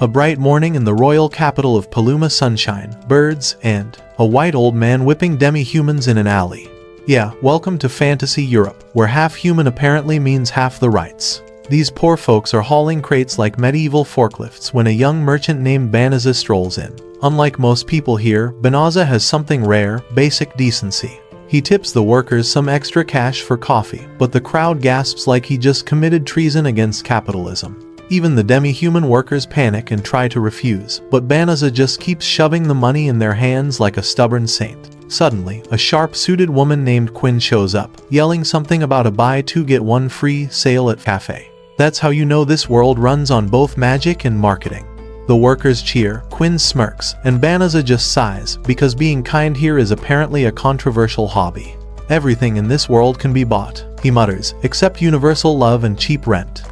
A bright morning in the royal capital of Paluma, sunshine, birds, and a white old man whipping demi-humans in an alley. Yeah, welcome to fantasy Europe, where half human apparently means half the rights. These poor folks are hauling crates like medieval forklifts when a young merchant named Banaza strolls in. Unlike most people here, Banaza has something rare, basic decency. He tips the workers some extra cash for coffee, but the crowd gasps like he just committed treason against capitalism. Even the demi-human workers panic and try to refuse, but Banaza just keeps shoving the money in their hands like a stubborn saint. Suddenly, a sharp-suited woman named Quinn shows up, yelling something about a buy two get one free sale at cafe. That's how you know this world runs on both magic and marketing. The workers cheer, Quinn smirks, and Banaza just sighs, because being kind here is apparently a controversial hobby. Everything in this world can be bought, he mutters, except universal love and cheap rent.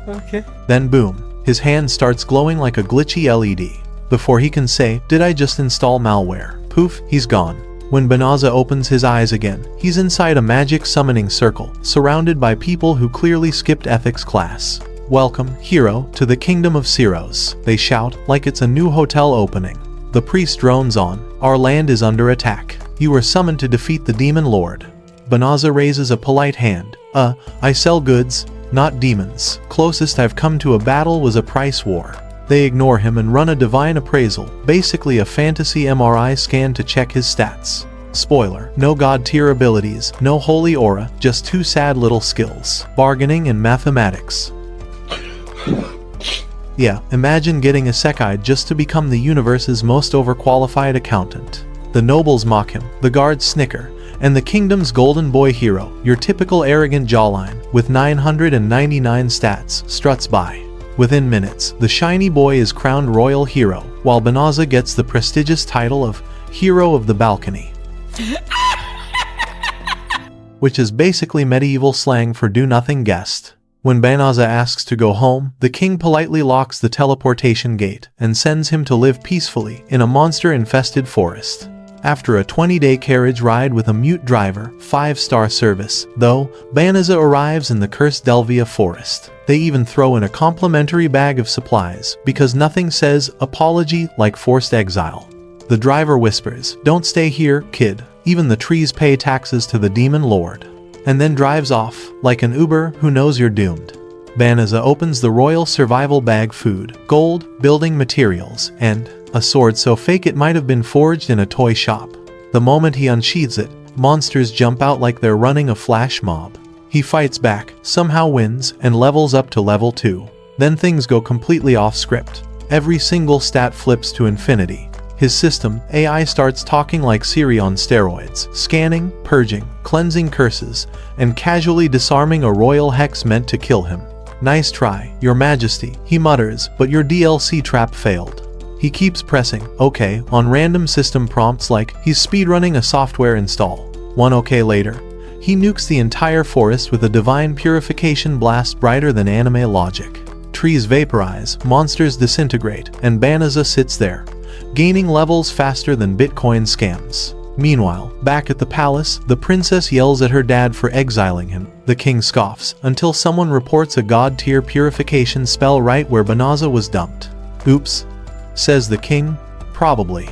Okay. Then boom, his hand starts glowing like a glitchy LED. Before he can say, "Did I just install malware?" Poof, he's gone. When Banaza opens his eyes again, he's inside a magic summoning circle, surrounded by people who clearly skipped ethics class. "Welcome, hero, to the kingdom of Ceros," they shout, like it's a new hotel opening. The priest drones on, "Our land is under attack. You were summoned to defeat the demon lord." Banaza raises a polite hand. I sell goods, not demons. Closest I've come to a battle was a price war." They ignore him and run a divine appraisal, basically a fantasy MRI scan to check his stats. Spoiler, no god tier abilities, no holy aura, just two sad little skills, bargaining and mathematics. Yeah, imagine getting isekai just to become the universe's most overqualified accountant. The nobles mock him, the guards snicker, and the kingdom's golden boy hero, your typical arrogant jawline, with 999 stats, struts by. Within minutes, the shiny boy is crowned royal hero, while Banaza gets the prestigious title of Hero of the Balcony. Which is basically medieval slang for do-nothing guest. When Banaza asks to go home, the king politely locks the teleportation gate and sends him to live peacefully in a monster-infested forest. After a 20-day carriage ride with a mute driver, 5-star service, though, Banaza arrives in the cursed Delvia forest. They even throw in a complimentary bag of supplies, because nothing says apology like forced exile. The driver whispers, "Don't stay here, kid. Even the trees pay taxes to the demon lord." And then drives off, like an Uber who knows you're doomed. Banaza opens the royal survival bag: food, gold, building materials, and a sword so fake it might have been forged in a toy shop. The moment he unsheathes it, monsters jump out like they're running a flash mob. He fights back, somehow wins, and levels up to level 2. Then things go completely off script. Every single stat flips to infinity. His system, AI, starts talking like Siri on steroids, scanning, purging, cleansing curses, and casually disarming a royal hex meant to kill him. "Nice try, your majesty," he mutters, "but your DLC trap failed." He keeps pressing OK on random system prompts like he's speedrunning a software install. One OK later, he nukes the entire forest with a divine purification blast brighter than anime logic. Trees vaporize, monsters disintegrate, and Banaza sits there, gaining levels faster than Bitcoin scams. Meanwhile, back at the palace, the princess yells at her dad for exiling him. The king scoffs, until someone reports a god-tier purification spell right where Banaza was dumped. "Oops," says the king, "probably."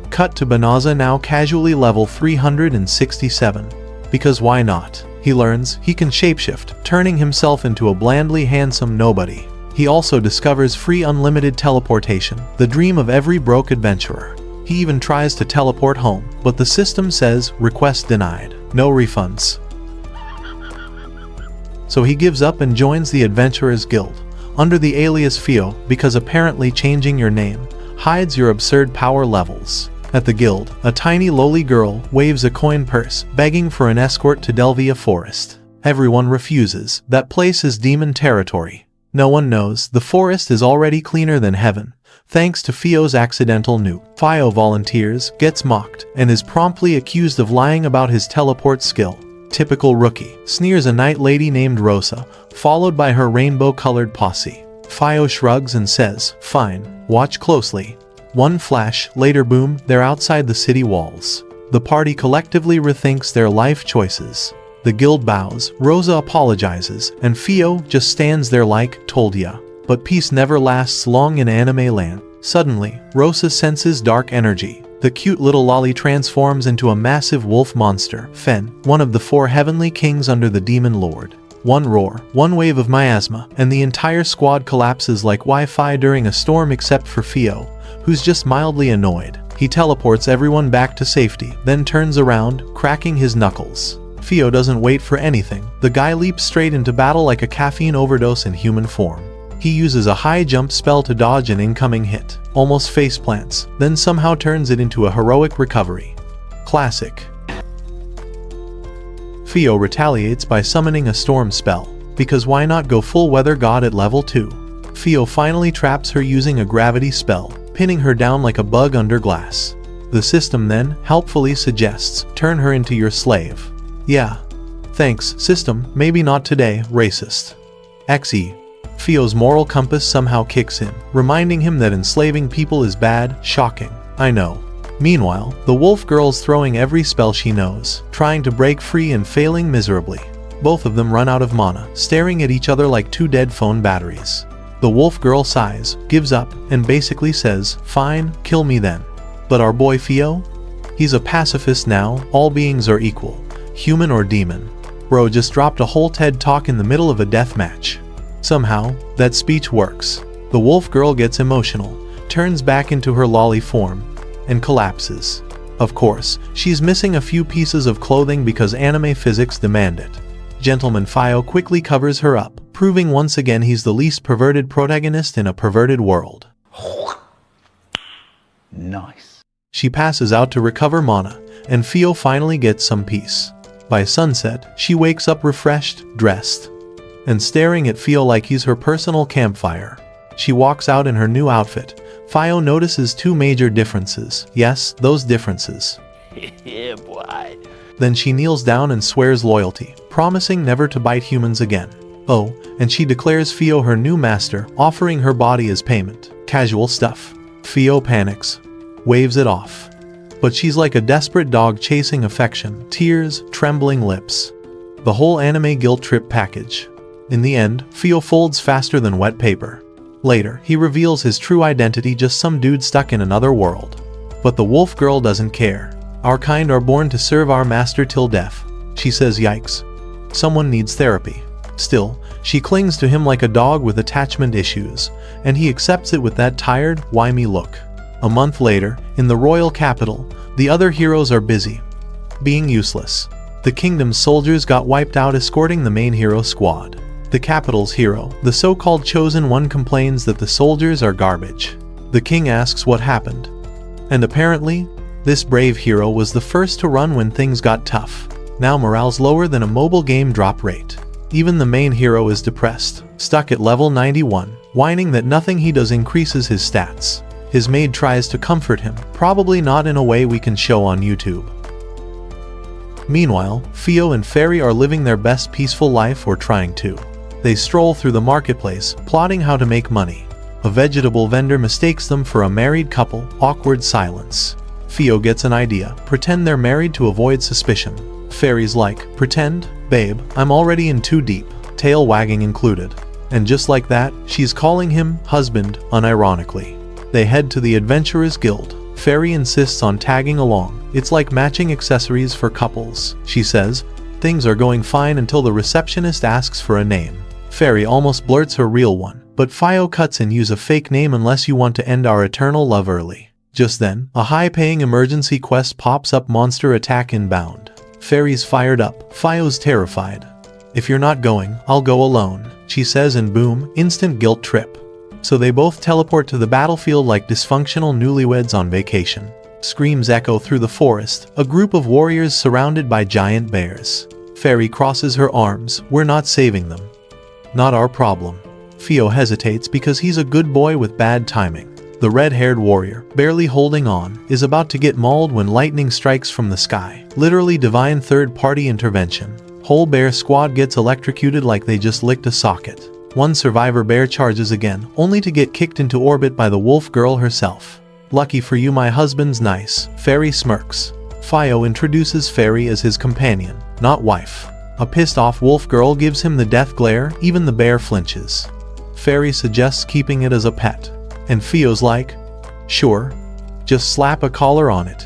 Cut to Banaza now casually level 367. Because why not? He learns he can shapeshift, turning himself into a blandly handsome nobody. He also discovers free unlimited teleportation, the dream of every broke adventurer. He even tries to teleport home, but the system says, "Request denied, no refunds." So he gives up and joins the Adventurers Guild, under the alias Fio, because apparently changing your name hides your absurd power levels. At the guild, a tiny lowly girl waves a coin purse, begging for an escort to Delvia Forest. Everyone refuses. That place is demon territory. No one knows the forest is already cleaner than heaven, thanks to Fio's accidental nuke. Fio volunteers, gets mocked, and is promptly accused of lying about his teleport skill. Typical rookie, sneers a night lady named Rosa, followed by her rainbow-colored posse. Fio shrugs and says, "Fine, watch closely." One flash, later boom, they're outside the city walls. The party collectively rethinks their life choices. The guild bows, Rosa apologizes, and Fio just stands there like, "Told ya." But peace never lasts long in anime land. Suddenly, Rosa senses dark energy. The cute little lolly transforms into a massive wolf monster, Fen, one of the 4 heavenly kings under the demon lord. One roar, one wave of miasma, and the entire squad collapses like Wi-Fi during a storm except for Fio, who's just mildly annoyed. He teleports everyone back to safety, then turns around, cracking his knuckles. Fio doesn't wait for anything. The guy leaps straight into battle like a caffeine overdose in human form. He uses a high jump spell to dodge an incoming hit, almost faceplants, then somehow turns it into a heroic recovery. Classic. Fio retaliates by summoning a storm spell, because why not go full weather god at level 2? Fio finally traps her using a gravity spell, pinning her down like a bug under glass. The system then helpfully suggests, turn her into your slave. Yeah. Thanks, system, maybe not today, racist. XE. Fio's moral compass somehow kicks in, reminding him that enslaving people is bad. Shocking. I know. Meanwhile, the wolf girl's throwing every spell she knows, trying to break free and failing miserably. Both of them run out of mana, staring at each other like 2 dead phone batteries. The wolf girl sighs, gives up, and basically says, fine, kill me then. But our boy Fio? He's a pacifist now. All beings are equal, human or demon. Bro just dropped a whole TED talk in the middle of a death match. Somehow, that speech works. The wolf girl gets emotional, turns back into her lolly form, and collapses. Of course, she's missing a few pieces of clothing because anime physics demand it. Gentleman Fio quickly covers her up, proving once again he's the least perverted protagonist in a perverted world. Nice. She passes out to recover mana, and Fio finally gets some peace. By sunset, she wakes up refreshed, dressed, and staring at Fio like he's her personal campfire. She walks out in her new outfit. Fio notices 2 major differences. Yes, those differences. Yeah, boy. Then she kneels down and swears loyalty, promising never to bite humans again. Oh, and she declares Fio her new master, offering her body as payment. Casual stuff. Fio panics, waves it off. But she's like a desperate dog chasing affection, tears, trembling lips. The whole anime guilt trip package. In the end, Fio folds faster than wet paper. Later, he reveals his true identity, just some dude stuck in another world. But the wolf girl doesn't care. Our kind are born to serve our master till death. She says yikes. Someone needs therapy. Still, she clings to him like a dog with attachment issues, and he accepts it with that tired, whimy look. A month later, in the royal capital, the other heroes are busy being useless. The kingdom's soldiers got wiped out escorting the main hero squad. The capital's hero, the so-called chosen one, complains that the soldiers are garbage. The king asks what happened. And apparently, this brave hero was the first to run when things got tough. Now morale's lower than a mobile game drop rate. Even the main hero is depressed, stuck at level 91, whining that nothing he does increases his stats. His maid tries to comfort him, probably not in a way we can show on YouTube. Meanwhile, Fio and Fairy are living their best peaceful life, or trying to. They stroll through the marketplace, plotting how to make money. A vegetable vendor mistakes them for a married couple. Awkward silence. Fio gets an idea, pretend they're married to avoid suspicion. Fairy's like, pretend? Babe, I'm already in too deep, tail wagging included. And just like that, she's calling him husband, unironically. They head to the Adventurers Guild. Fairy insists on tagging along. It's like matching accessories for couples, she says. Things are going fine until the receptionist asks for a name. Fairy almost blurts her real one, but Fio cuts in, use a fake name unless you want to end our eternal love early. Just then, a high-paying emergency quest pops up, monster attack inbound. Fairy's fired up, Fio's terrified. If you're not going, I'll go alone, she says, and boom, instant guilt trip. So they both teleport to the battlefield like dysfunctional newlyweds on vacation. Screams echo through the forest, a group of warriors surrounded by giant bears. Fairy crosses her arms, we're not saving them. Not our problem. Fio hesitates because he's a good boy with bad timing. The red-haired warrior, barely holding on, is about to get mauled when lightning strikes from the sky. Literally divine third-party intervention. Whole bear squad gets electrocuted like they just licked a socket. One survivor bear charges again, only to get kicked into orbit by the wolf girl herself. Lucky for you, my husband's nice. Fairy smirks. Fio introduces Fairy as his companion, not wife. A pissed-off wolf girl gives him the death glare, even the bear flinches. Fairy suggests keeping it as a pet. And Fio's like, sure. Just slap a collar on it.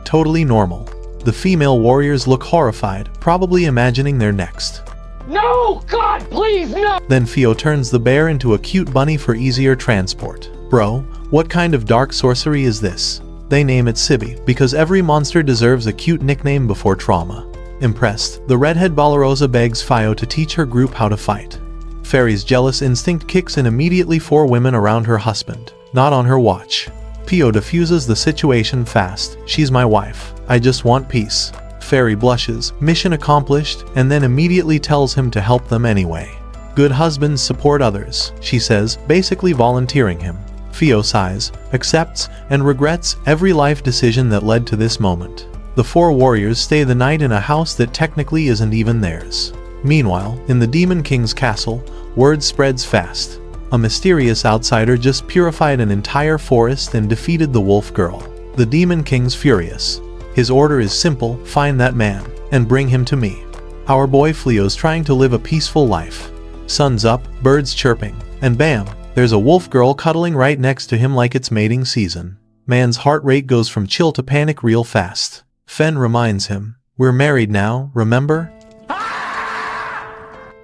Totally normal. The female warriors look horrified, probably imagining they're next. No! God, please, no! Then Fio turns the bear into a cute bunny for easier transport. Bro, what kind of dark sorcery is this? They name it Sibi, because every monster deserves a cute nickname before trauma. Impressed, the redhead Balarosa begs Fio to teach her group how to fight. Fairy's jealous instinct kicks in immediately. 4 women around her husband. Not on her watch. Fio diffuses the situation fast. She's my wife. I just want peace. Fairy blushes, mission accomplished, and then immediately tells him to help them anyway. Good husbands support others, she says, basically volunteering him. Fio sighs, accepts, and regrets every life decision that led to this moment. The 4 warriors stay the night in a house that technically isn't even theirs. Meanwhile, in the Demon King's castle, word spreads fast. A mysterious outsider just purified an entire forest and defeated the wolf girl. The Demon King's furious. His order is simple: find that man, and bring him to me. Our boy Fleo's trying to live a peaceful life. Sun's up, birds chirping, and bam, there's a wolf girl cuddling right next to him like it's mating season. Man's heart rate goes from chill to panic real fast. Fen reminds him, we're married now, remember?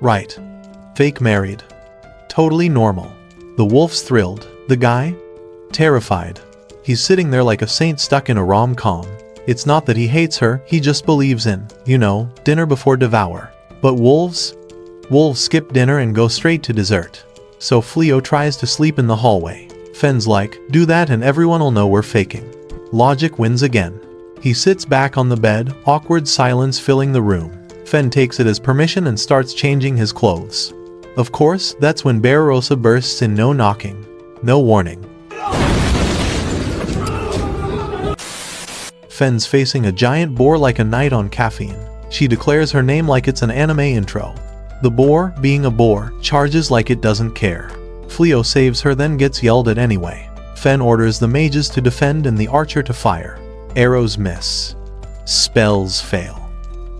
Right. Fake married. Totally normal. The wolf's thrilled. The guy? Terrified. He's sitting there like a saint stuck in a rom-com. It's not that he hates her, he just believes in, dinner before devour. But wolves? Wolves skip dinner and go straight to dessert. So Fleo tries to sleep in the hallway. Fen's like, do that and everyone'll know we're faking. Logic wins again. He sits back on the bed, awkward silence filling the room. Fen takes it as permission and starts changing his clothes. Of course, that's when Balarosa bursts in, no knocking, no warning. Fen's facing a giant boar like a knight on caffeine. She declares her name like it's an anime intro. The boar, being a boar, charges like it doesn't care. Fleo saves her, then gets yelled at anyway. Fen orders the mages to defend and the archer to fire. Arrows miss. Spells fail.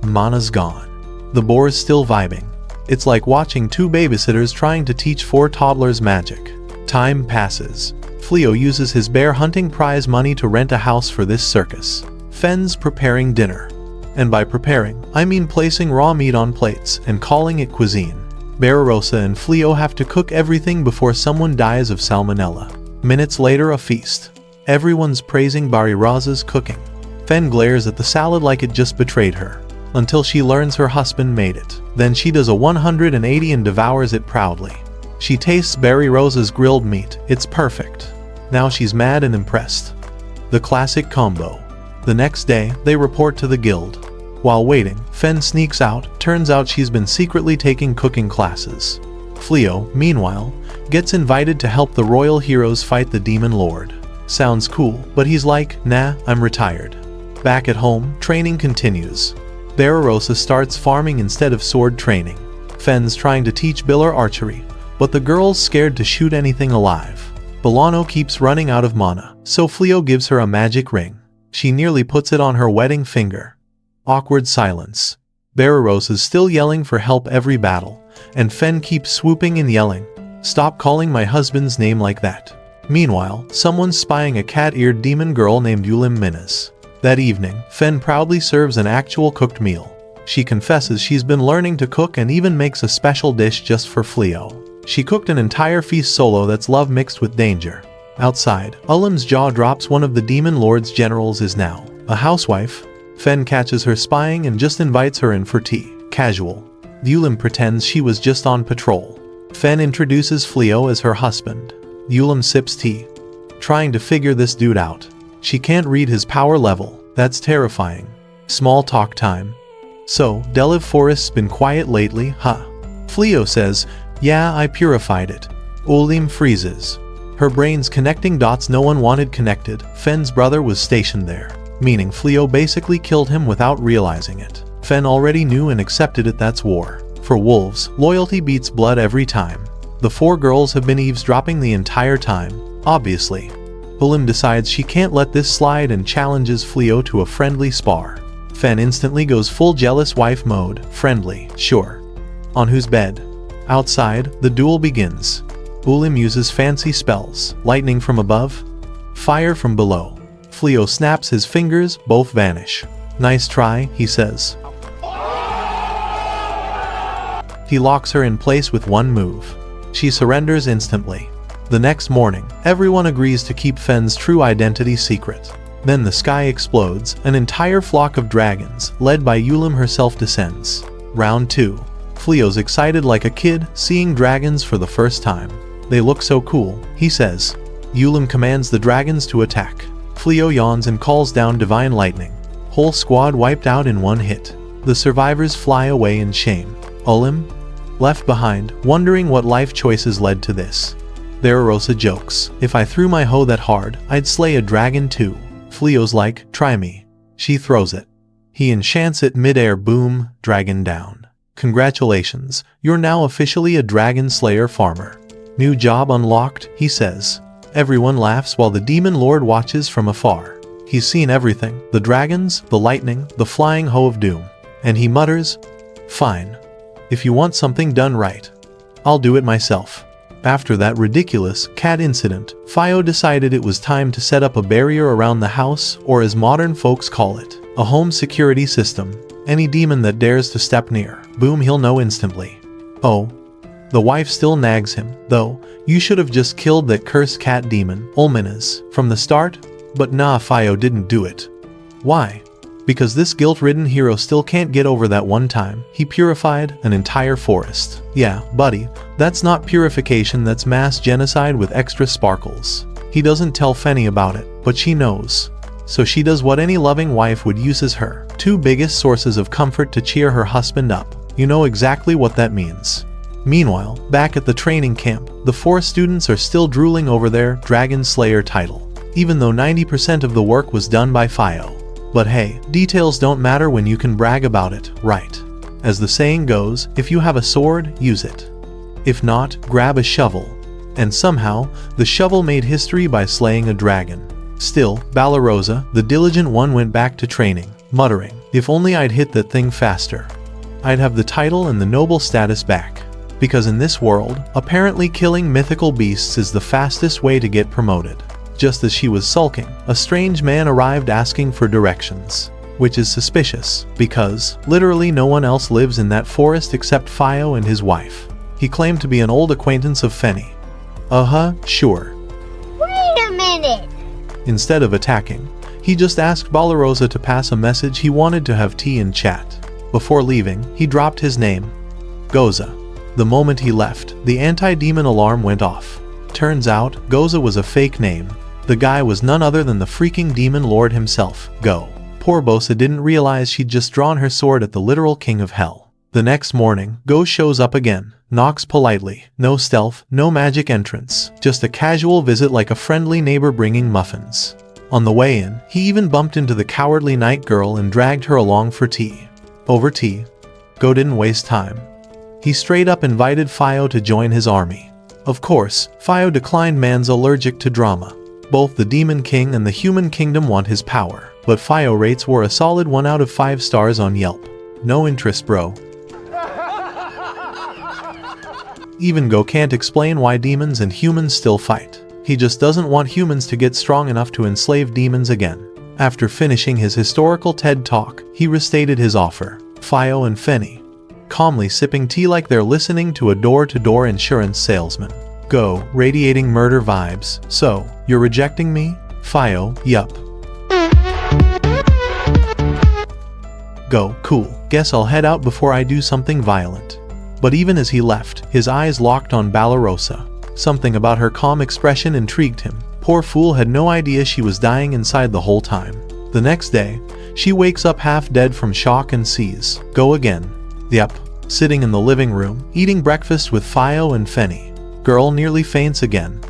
Mana's gone. The boar's still vibing. It's like watching 2 babysitters trying to teach 4 toddlers magic. Time passes. Fleo uses his bear hunting prize money to rent a house for this circus. Fen's preparing dinner. And by preparing, I mean placing raw meat on plates and calling it cuisine. Balarosa and Fleo have to cook everything before someone dies of salmonella. Minutes later, a feast. Everyone's praising Balarosa's cooking. Fen glares at the salad like it just betrayed her. Until she learns her husband made it. Then she does a 180 and devours it proudly. She tastes Balarosa's grilled meat. It's perfect. Now she's mad and impressed. The classic combo. The next day, they report to the guild. While waiting, Fen sneaks out. Turns out she's been secretly taking cooking classes. Fleo, meanwhile, gets invited to help the royal heroes fight the demon lord. Sounds cool, but he's like, nah, I'm retired. Back at home, training continues. Balarosa starts farming instead of sword training. Fen's trying to teach Biller archery, but the girl's scared to shoot anything alive. Bolano keeps running out of mana, so Fleo gives her a magic ring. She nearly puts it on her wedding finger. Awkward silence. Balarosa's still yelling for help every battle, and Fen keeps swooping and yelling, stop calling my husband's name like that. Meanwhile, someone's spying a cat-eared demon girl named Ulim Minas. That evening, Fen proudly serves an actual cooked meal. She confesses she's been learning to cook and even makes a special dish just for Fleo. She cooked an entire feast solo that's love mixed with danger. Outside, Ulim's jaw drops. One of the demon lord's generals is now a housewife. Fen catches her spying and just invites her in for tea. Casual. Ulim pretends she was just on patrol. Fen introduces Fleo as her husband. Ulim sips tea, trying to figure this dude out. She can't read his power level. That's terrifying. Small talk time. So, Deliv Forest's been quiet lately, huh? Fleo says, yeah, I purified it. Ulim freezes. Her brain's connecting dots no one wanted connected. Fen's brother was stationed there, meaning Fleo basically killed him without realizing it. Fen already knew and accepted it. That's war. For wolves, loyalty beats blood every time. The 4 girls have been eavesdropping the entire time, obviously. Ulim decides she can't let this slide and challenges Fleo to a friendly spar. Fen instantly goes full jealous wife mode. Friendly, sure. On whose bed? Outside, the duel begins. Ulim uses fancy spells, lightning from above, fire from below. Fleo snaps his fingers, both vanish. Nice try, he says. He locks her in place with one move. She surrenders instantly. The next morning, everyone agrees to keep Fen's true identity secret. Then the sky explodes, an entire flock of dragons, led by Ulim herself, descends. Round 2. Fleo's excited like a kid, seeing dragons for the first time. They look so cool, he says. Ulim commands the dragons to attack. Fleo yawns and calls down divine lightning. Whole squad wiped out in one hit. The survivors fly away in shame. Ulim, left behind, wondering what life choices led to this. Thererosa jokes, if I threw my hoe that hard, I'd slay a dragon too. Fleo's like, try me. She throws it. He enchants it mid-air, boom, dragon down. Congratulations, you're now officially a dragon slayer farmer. New job unlocked, he says. Everyone laughs while the demon lord watches from afar. He's seen everything, the dragons, the lightning, the flying hoe of doom. And he mutters, fine. If you want something done right, I'll do it myself. After that ridiculous cat incident, Fio decided it was time to set up a barrier around the house, or as modern folks call it, a home security system. Any demon that dares to step near, boom, he'll know instantly. Oh. The wife still nags him, though, you should have just killed that cursed cat demon, Ulminas, from the start? But nah, Fio didn't do it. Why? Because this guilt-ridden hero still can't get over that one time he purified an entire forest. Yeah, buddy, that's not purification, that's mass genocide with extra sparkles. He doesn't tell Fenny about it, but she knows. So she does what any loving wife would, uses her two biggest sources of comfort to cheer her husband up. You know exactly what that means. Meanwhile, back at the training camp, the 4 students are still drooling over their Dragon Slayer title, even though 90% of the work was done by Fio. But hey, details don't matter when you can brag about it, right? As the saying goes, if you have a sword, use it. If not, grab a shovel. And somehow, the shovel made history by slaying a dragon. Still, Balarosa, the diligent one, went back to training, muttering, if only I'd hit that thing faster. I'd have the title and the noble status back. Because in this world, apparently killing mythical beasts is the fastest way to get promoted. Just as she was sulking, a strange man arrived asking for directions. Which is suspicious, because literally no one else lives in that forest except Fio and his wife. He claimed to be an old acquaintance of Fenny. Sure. Wait a minute! Instead of attacking, he just asked Balarosa to pass a message he wanted to have tea and chat. Before leaving, he dropped his name, Goza. The moment he left, the anti-demon alarm went off. Turns out, Goza was a fake name. The guy was none other than the freaking demon lord himself, Go. Poor Bosa didn't realize she'd just drawn her sword at the literal king of hell. The next morning, Go shows up again, knocks politely, no stealth, no magic entrance, just a casual visit like a friendly neighbor bringing muffins. On the way in, he even bumped into the cowardly night girl and dragged her along for tea. Over tea, Go didn't waste time. He straight up invited Fio to join his army. Of course, Fio declined, man's allergic to drama. Both the Demon King and the Human Kingdom want his power, but Fio rates were a solid 1 out of 5 stars on Yelp. No interest, bro. Even Go can't explain why demons and humans still fight. He just doesn't want humans to get strong enough to enslave demons again. After finishing his historical TED Talk, he restated his offer. Fio and Fenny, calmly sipping tea like they're listening to a door-to-door insurance salesman. Go, radiating murder vibes. So, you're rejecting me? Fio, yup. Go, cool. Guess I'll head out before I do something violent. But even as he left, his eyes locked on Balarosa. Something about her calm expression intrigued him. Poor fool had no idea she was dying inside the whole time. The next day, she wakes up half dead from shock and sees Go again. Yep, sitting in the living room, eating breakfast with Fio and Fenny. Girl nearly faints again.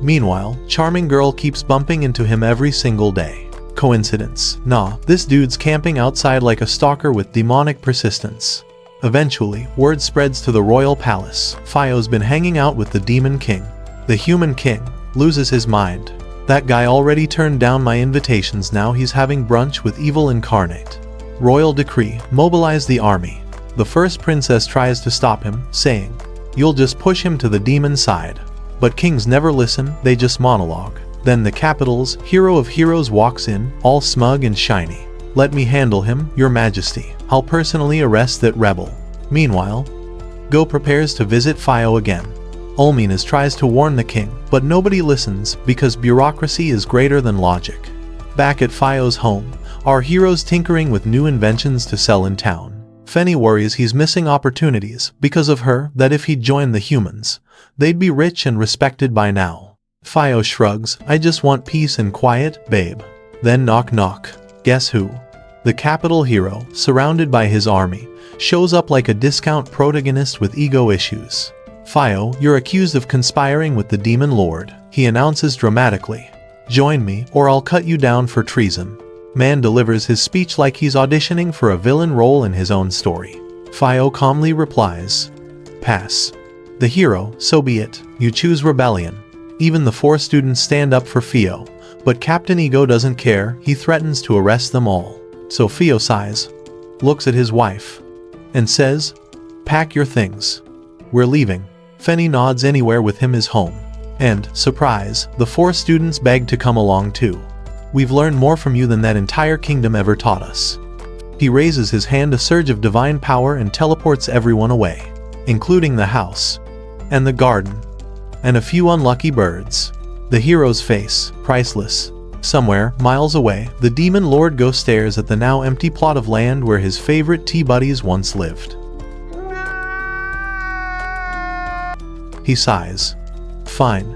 Meanwhile, charming girl keeps bumping into him every single day. Coincidence? Nah, this dude's camping outside like a stalker with demonic persistence. Eventually, word spreads to the royal palace. Fio's been hanging out with the Demon King. The Human King loses his mind. That guy already turned down my invitations, now he's having brunch with evil incarnate. Royal decree, mobilize the army. The first princess tries to stop him, saying, you'll just push him to the demon side. But kings never listen, they just monologue. Then the capital's hero of heroes walks in, all smug and shiny. "Let me handle him, your majesty. I'll personally arrest that rebel." Meanwhile, Go prepares to visit Fio again. Ulminus tries to warn the king, but nobody listens because bureaucracy is greater than logic. Back at Fio's home, our hero's tinkering with new inventions to sell in town. Fenny worries he's missing opportunities because of her that if he'd joined the humans, they'd be rich and respected by now. Fio shrugs, "I just want peace and quiet, babe." Then knock knock. Guess who? The capital hero, surrounded by his army, shows up like a discount protagonist with ego issues. "Fio, you're accused of conspiring with the demon lord," he announces dramatically. "Join me, or I'll cut you down for treason." Man delivers his speech like he's auditioning for a villain role in his own story. Fio calmly replies, "Pass." The hero, "So be it, you choose rebellion." Even the 4 students stand up for Fio, but Captain Ego doesn't care, he threatens to arrest them all. So Fio sighs, looks at his wife, and says, "Pack your things. We're leaving." Fenny nods, anywhere with him is home. And, surprise, the 4 students beg to come along too. "We've learned more from you than that entire kingdom ever taught us." He raises his hand, a surge of divine power, and teleports everyone away, including the house, and the garden, and a few unlucky birds. The hero's face, priceless. Somewhere, miles away, the demon lord Go stares at the now empty plot of land where his favorite tea buddies once lived. He sighs. "Fine.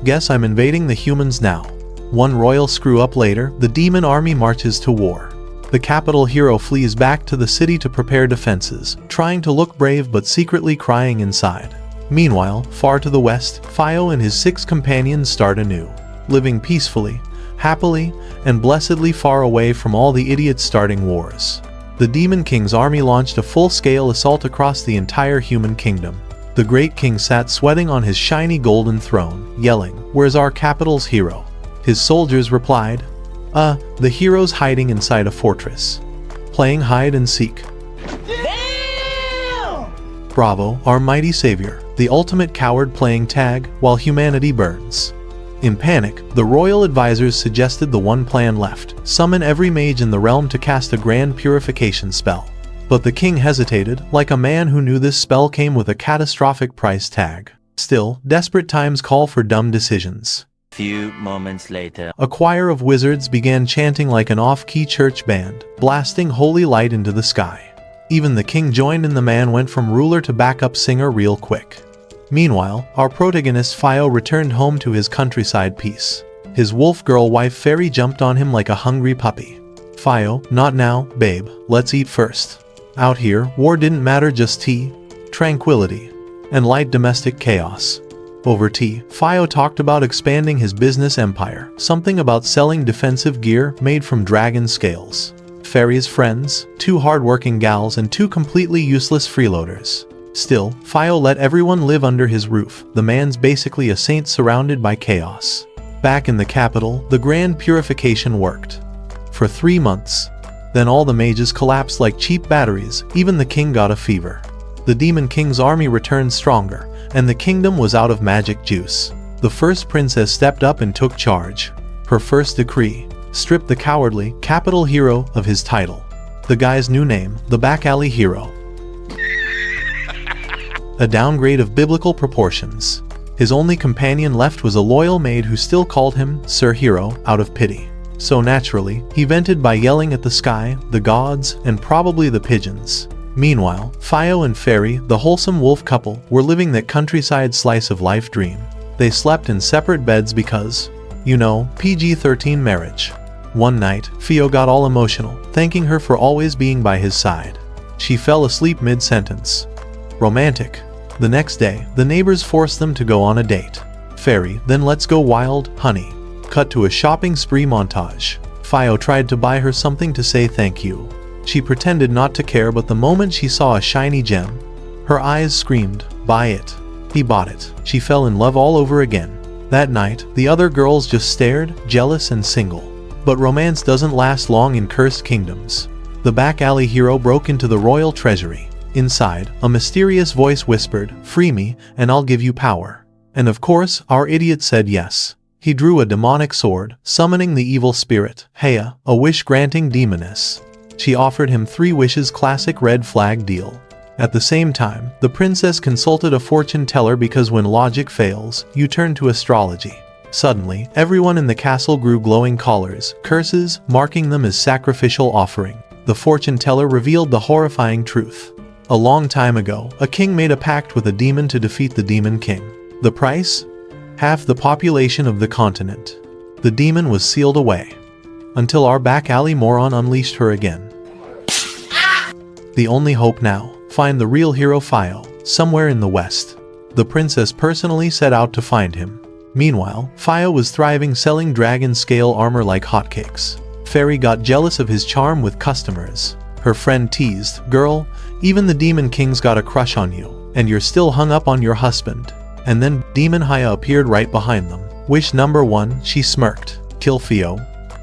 Guess I'm invading the humans now." One royal screw-up later, the demon army marches to war. The capital hero flees back to the city to prepare defenses, trying to look brave but secretly crying inside. Meanwhile, far to the west, Fio and his 6 companions start anew, living peacefully, happily, and blessedly far away from all the idiots starting wars. The Demon King's army launched a full-scale assault across the entire human kingdom. The great king sat sweating on his shiny golden throne, yelling, "Where's our capital's hero?" His soldiers replied, The hero's hiding inside a fortress, playing hide and seek." Damn! Bravo, our mighty savior, the ultimate coward playing tag while humanity burns. In panic, the royal advisors suggested the one plan left: summon every mage in the realm to cast a grand purification spell. But the king hesitated, like a man who knew this spell came with a catastrophic price tag. Still, desperate times call for dumb decisions. Few moments later. A choir of wizards began chanting like an off-key church band, blasting holy light into the sky. Even the king joined in. The man went from ruler to backup singer real quick. Meanwhile, our protagonist Fio returned home to his countryside peace. His wolf girl wife Fairy jumped on him like a hungry puppy. "Fio, not now, babe, let's eat first." Out here, war didn't matter, just tea, tranquility, and light domestic chaos. Over tea, Fio talked about expanding his business empire, something about selling defensive gear made from dragon scales. Fairy's friends, 2 hard-working gals and 2 completely useless freeloaders. Still, Fio let everyone live under his roof. The man's basically a saint surrounded by chaos. Back in the capital, the grand purification worked. For 3 months. Then all the mages collapsed like cheap batteries, even the king got a fever. The Demon King's army returned stronger, and the kingdom was out of magic juice. The first princess stepped up and took charge. Her first decree: strip the cowardly capital hero of his title. The guy's new name, the Back Alley Hero. A downgrade of biblical proportions. His only companion left was a loyal maid who still called him Sir Hero out of pity. So naturally, he vented by yelling at the sky, the gods, and probably the pigeons. Meanwhile, Fio and Fairy, the wholesome wolf couple, were living that countryside slice of life dream. They slept in separate beds because, PG-13 marriage. One night, Fio got all emotional, thanking her for always being by his side. She fell asleep mid-sentence. Romantic. The next day, the neighbors forced them to go on a date. Fairy, then let's go wild, honey. Cut to a shopping spree montage. Fio tried to buy her something to say thank you. She pretended not to care, but the moment she saw a shiny gem, her eyes screamed, "Buy it." He bought it. She fell in love all over again. That night, the other girls just stared, jealous and single. But romance doesn't last long in cursed kingdoms. The Back Alley Hero broke into the royal treasury. Inside, a mysterious voice whispered, "Free me, and I'll give you power." And of course, our idiot said yes. He drew a demonic sword, summoning the evil spirit, Hea, a wish-granting demoness. She offered him 3 wishes, classic red flag deal. At the same time, the princess consulted a fortune teller because when logic fails, you turn to astrology. Suddenly, everyone in the castle grew glowing collars, curses, marking them as sacrificial offering. The fortune teller revealed the horrifying truth. A long time ago, a king made a pact with a demon to defeat the demon king. The price? Half the population of the continent. The demon was sealed away. Until our back alley moron unleashed her again. The only hope now, find the real hero Fio, somewhere in the west. The princess personally set out to find him. Meanwhile, Fio was thriving selling dragon scale armor like hotcakes. Fairy got jealous of his charm with customers. Her friend teased, "Girl, even the demon king's got a crush on you, and you're still hung up on your husband." And then Demon Haya appeared right behind them. Wish number 1, she smirked. Kill Fio.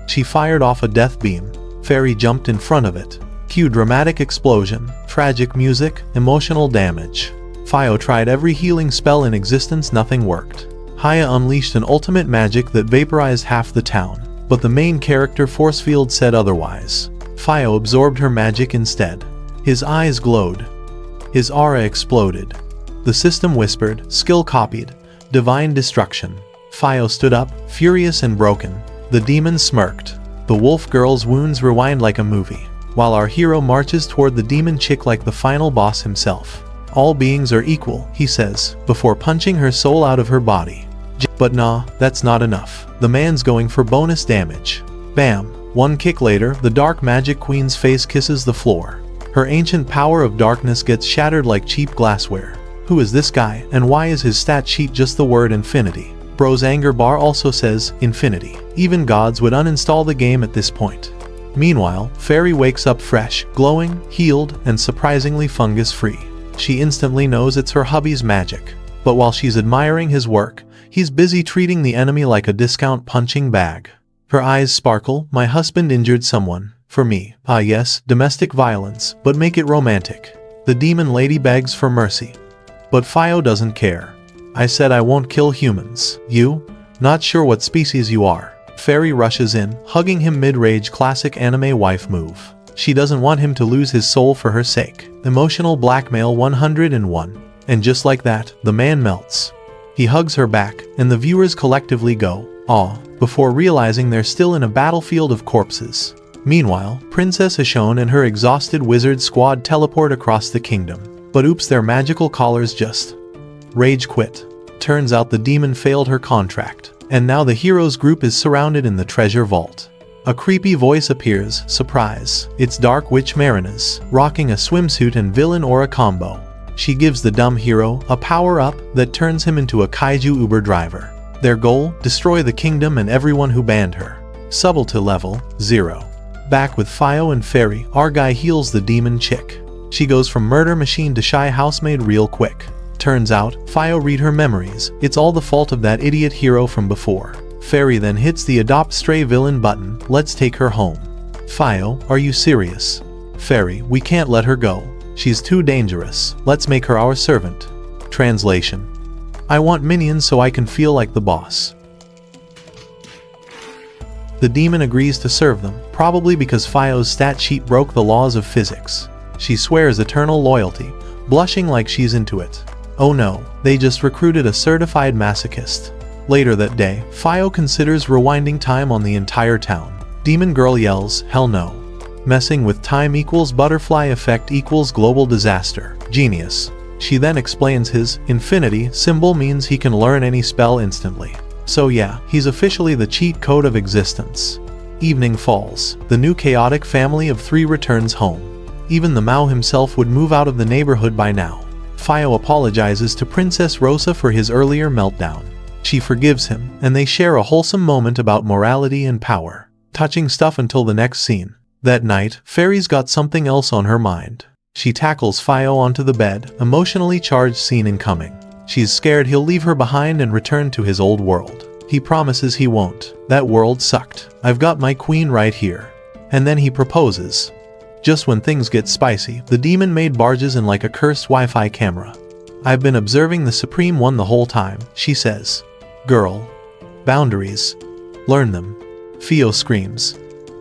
She fired off a death beam. Fairy jumped in front of it. Cue dramatic explosion, tragic music, emotional damage. Fio tried every healing spell in existence, nothing worked. Haya unleashed an ultimate magic that vaporized half the town, but the main character force field said otherwise. Fio absorbed her magic instead. His eyes glowed. His aura exploded. The system whispered, skill copied, divine destruction. Fio stood up, furious and broken. The demon smirked. The wolf girl's wounds rewind like a movie, while our hero marches toward the demon chick like the final boss himself. All beings are equal, he says, before punching her soul out of her body. But nah, that's not enough. The man's going for bonus damage. Bam! One kick later, the dark magic queen's face kisses the floor. Her ancient power of darkness gets shattered like cheap glassware. Who is this guy, and why is his stat sheet just the word infinity? Bro's anger bar also says, infinity. Even gods would uninstall the game at this point. Meanwhile, Fairy wakes up fresh, glowing, healed, and surprisingly fungus-free. She instantly knows it's her hubby's magic. But while she's admiring his work, he's busy treating the enemy like a discount punching bag. Her eyes sparkle. My husband injured someone. For me. Ah yes, domestic violence, but make it romantic. The demon lady begs for mercy. But Fio doesn't care. I said I won't kill humans. You? Not sure what species you are. Fairy rushes in, hugging him mid-rage, classic anime wife move. She doesn't want him to lose his soul for her sake. Emotional blackmail 101. And just like that, the man melts. He hugs her back, and the viewers collectively go, "Aw," before realizing they're still in a battlefield of corpses. Meanwhile, Princess Ashone and her exhausted wizard squad teleport across the kingdom. But oops, their magical collars just rage quit. Turns out the demon failed her contract, and now the heroes group is surrounded in the treasure vault. A creepy voice appears, surprise. It's Dark Witch Marinus, rocking a swimsuit and villain aura combo. She gives the dumb hero a power-up that turns him into a kaiju Uber driver. Their goal? Destroy the kingdom and everyone who banned her. Subtle to level 0. Back with Fio and Fairy, our guy heals the demon chick. She goes from murder machine to shy housemaid real quick. Turns out, Fio read her memories. It's all the fault of that idiot hero from before. Fairy then hits the adopt stray villain button. Let's take her home. Fio, are you serious? Fairy, we can't let her go. She's too dangerous. Let's make her our servant. Translation: I want minions so I can feel like the boss. The demon agrees to serve them, probably because Fio's stat sheet broke the laws of physics. She swears eternal loyalty, blushing like she's into it. Oh no, they just recruited a certified masochist. Later that day, Fio considers rewinding time on the entire town. Demon Girl yells, hell no. Messing with time equals butterfly effect equals global disaster. Genius. She then explains his infinity symbol means he can learn any spell instantly. So yeah, he's officially the cheat code of existence. Evening falls. The new chaotic family of 3 returns home. Even the Mao himself would move out of the neighborhood by now. Fio apologizes to Princess Rosa for his earlier meltdown. She forgives him, and they share a wholesome moment about morality and power. Touching stuff until the next scene. That night, Fairy's got something else on her mind. She tackles Fio onto the bed, emotionally charged scene incoming. She's scared he'll leave her behind and return to his old world. He promises he won't. That world sucked. I've got my queen right here. And then he proposes. Just when things get spicy, the demon maid barges in like a cursed Wi-Fi camera. I've been observing the Supreme One the whole time, she says. Girl. Boundaries. Learn them. Fio screams.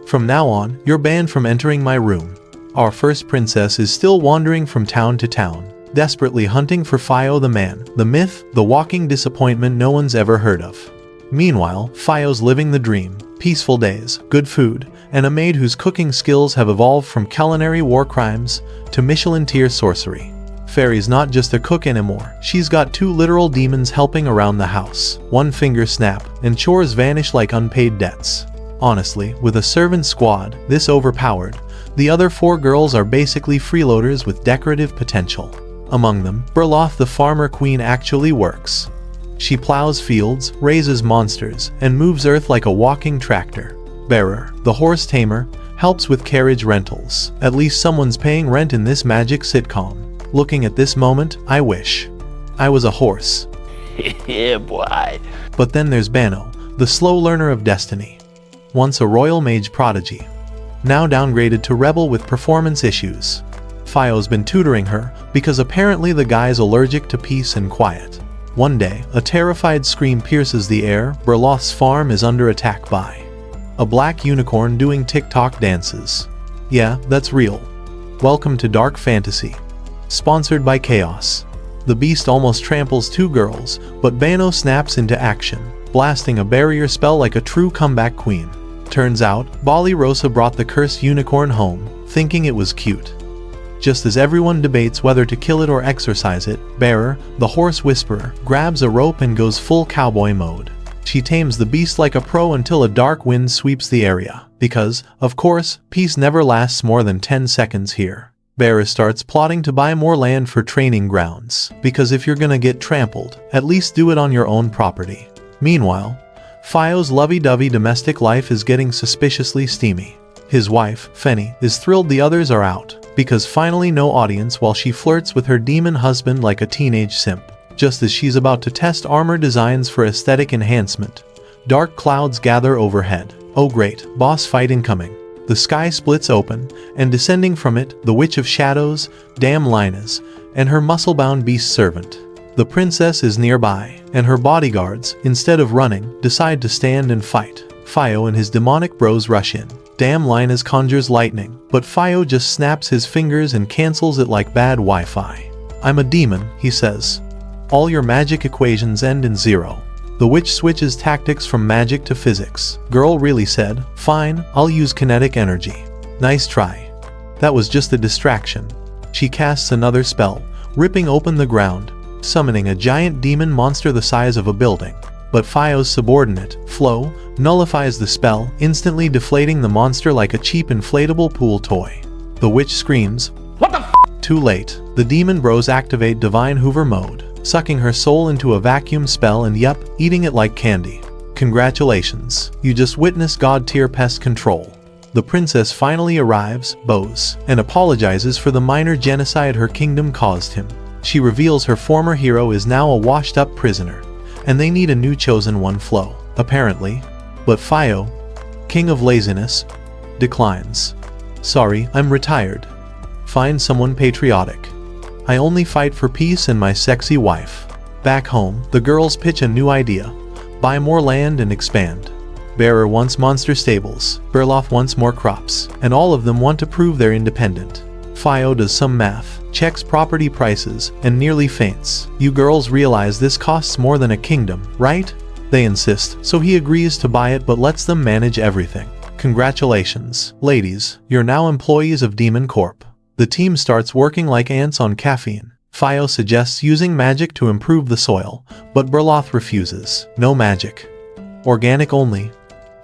From now on, you're banned from entering my room. Our first princess is still wandering from town to town, desperately hunting for Fio the man, the myth, the walking disappointment no one's ever heard of. Meanwhile, Fio's living the dream, peaceful days, good food, and a maid whose cooking skills have evolved from culinary war crimes to Michelin-tier sorcery. Fairy's not just a cook anymore, she's got 2 literal demons helping around the house. One finger snap, and chores vanish like unpaid debts. Honestly, with a servant squad this overpowered, the other 4 girls are basically freeloaders with decorative potential. Among them, Berloth the farmer queen actually works. She plows fields, raises monsters, and moves earth like a walking tractor. Bearer, the horse tamer, helps with carriage rentals. At least someone's paying rent in this magic sitcom. Looking at this moment, I wish I was a horse. Yeah, boy. But then there's Bano, the slow learner of destiny. Once a royal mage prodigy, now downgraded to rebel with performance issues. Fio's been tutoring her, because apparently the guy's allergic to peace and quiet. One day, a terrified scream pierces the air. Berloth's farm is under attack by a black unicorn doing TikTok dances. Yeah, that's real. Welcome to dark fantasy. Sponsored by Chaos. The beast almost tramples 2 girls, but Bano snaps into action, blasting a barrier spell like a true comeback queen. Turns out, Bali Rosa brought the cursed unicorn home, thinking it was cute. Just as everyone debates whether to kill it or exorcise it, Bearer, the horse whisperer, grabs a rope and goes full cowboy mode. She tames the beast like a pro until a dark wind sweeps the area, because, of course, peace never lasts more than 10 seconds here. Bearer starts plotting to buy more land for training grounds, because if you're gonna get trampled, at least do it on your own property. Meanwhile, Fio's lovey-dovey domestic life is getting suspiciously steamy. His wife, Fenny, is thrilled the others are out, because finally no audience while she flirts with her demon husband like a teenage simp. Just as she's about to test armor designs for aesthetic enhancement, dark clouds gather overhead. Oh great, boss fight incoming. The sky splits open, and descending from it, the Witch of Shadows, Dame Linus, and her muscle-bound beast servant. The princess is nearby, and her bodyguards, instead of running, decide to stand and fight. Fio and his demonic bros rush in. Dame Linus conjures lightning, but Fio just snaps his fingers and cancels it like bad Wi-Fi. I'm a demon, he says. All your magic equations end in 0. The witch switches tactics from magic to physics. Girl really said, fine, I'll use kinetic energy. Nice try. That was just a distraction. She casts another spell, ripping open the ground, summoning a giant demon monster the size of a building. But Fio's subordinate, Flo, nullifies the spell, instantly deflating the monster like a cheap inflatable pool toy. The witch screams, "What the f***?" Too late. The demon bros activate Divine Hoover mode, sucking her soul into a vacuum spell and yup, eating it like candy. Congratulations, you just witnessed God-tier pest control. The princess finally arrives, bows, and apologizes for the minor genocide her kingdom caused him. She reveals her former hero is now a washed-up prisoner, and they need a new chosen one, Flo, apparently. But Fio, king of laziness, declines. Sorry, I'm retired. Find someone patriotic. I only fight for peace and my sexy wife. Back home, the girls pitch a new idea. Buy more land and expand. Bearer wants monster stables, Berloth wants more crops, and all of them want to prove they're independent. Fio does some math, checks property prices, and nearly faints. You girls realize this costs more than a kingdom, right? They insist, so he agrees to buy it but lets them manage everything. Congratulations, ladies, you're now employees of Demon Corp. The team starts working like ants on caffeine. Fio suggests using magic to improve the soil, but Berloth refuses. No magic. Organic only.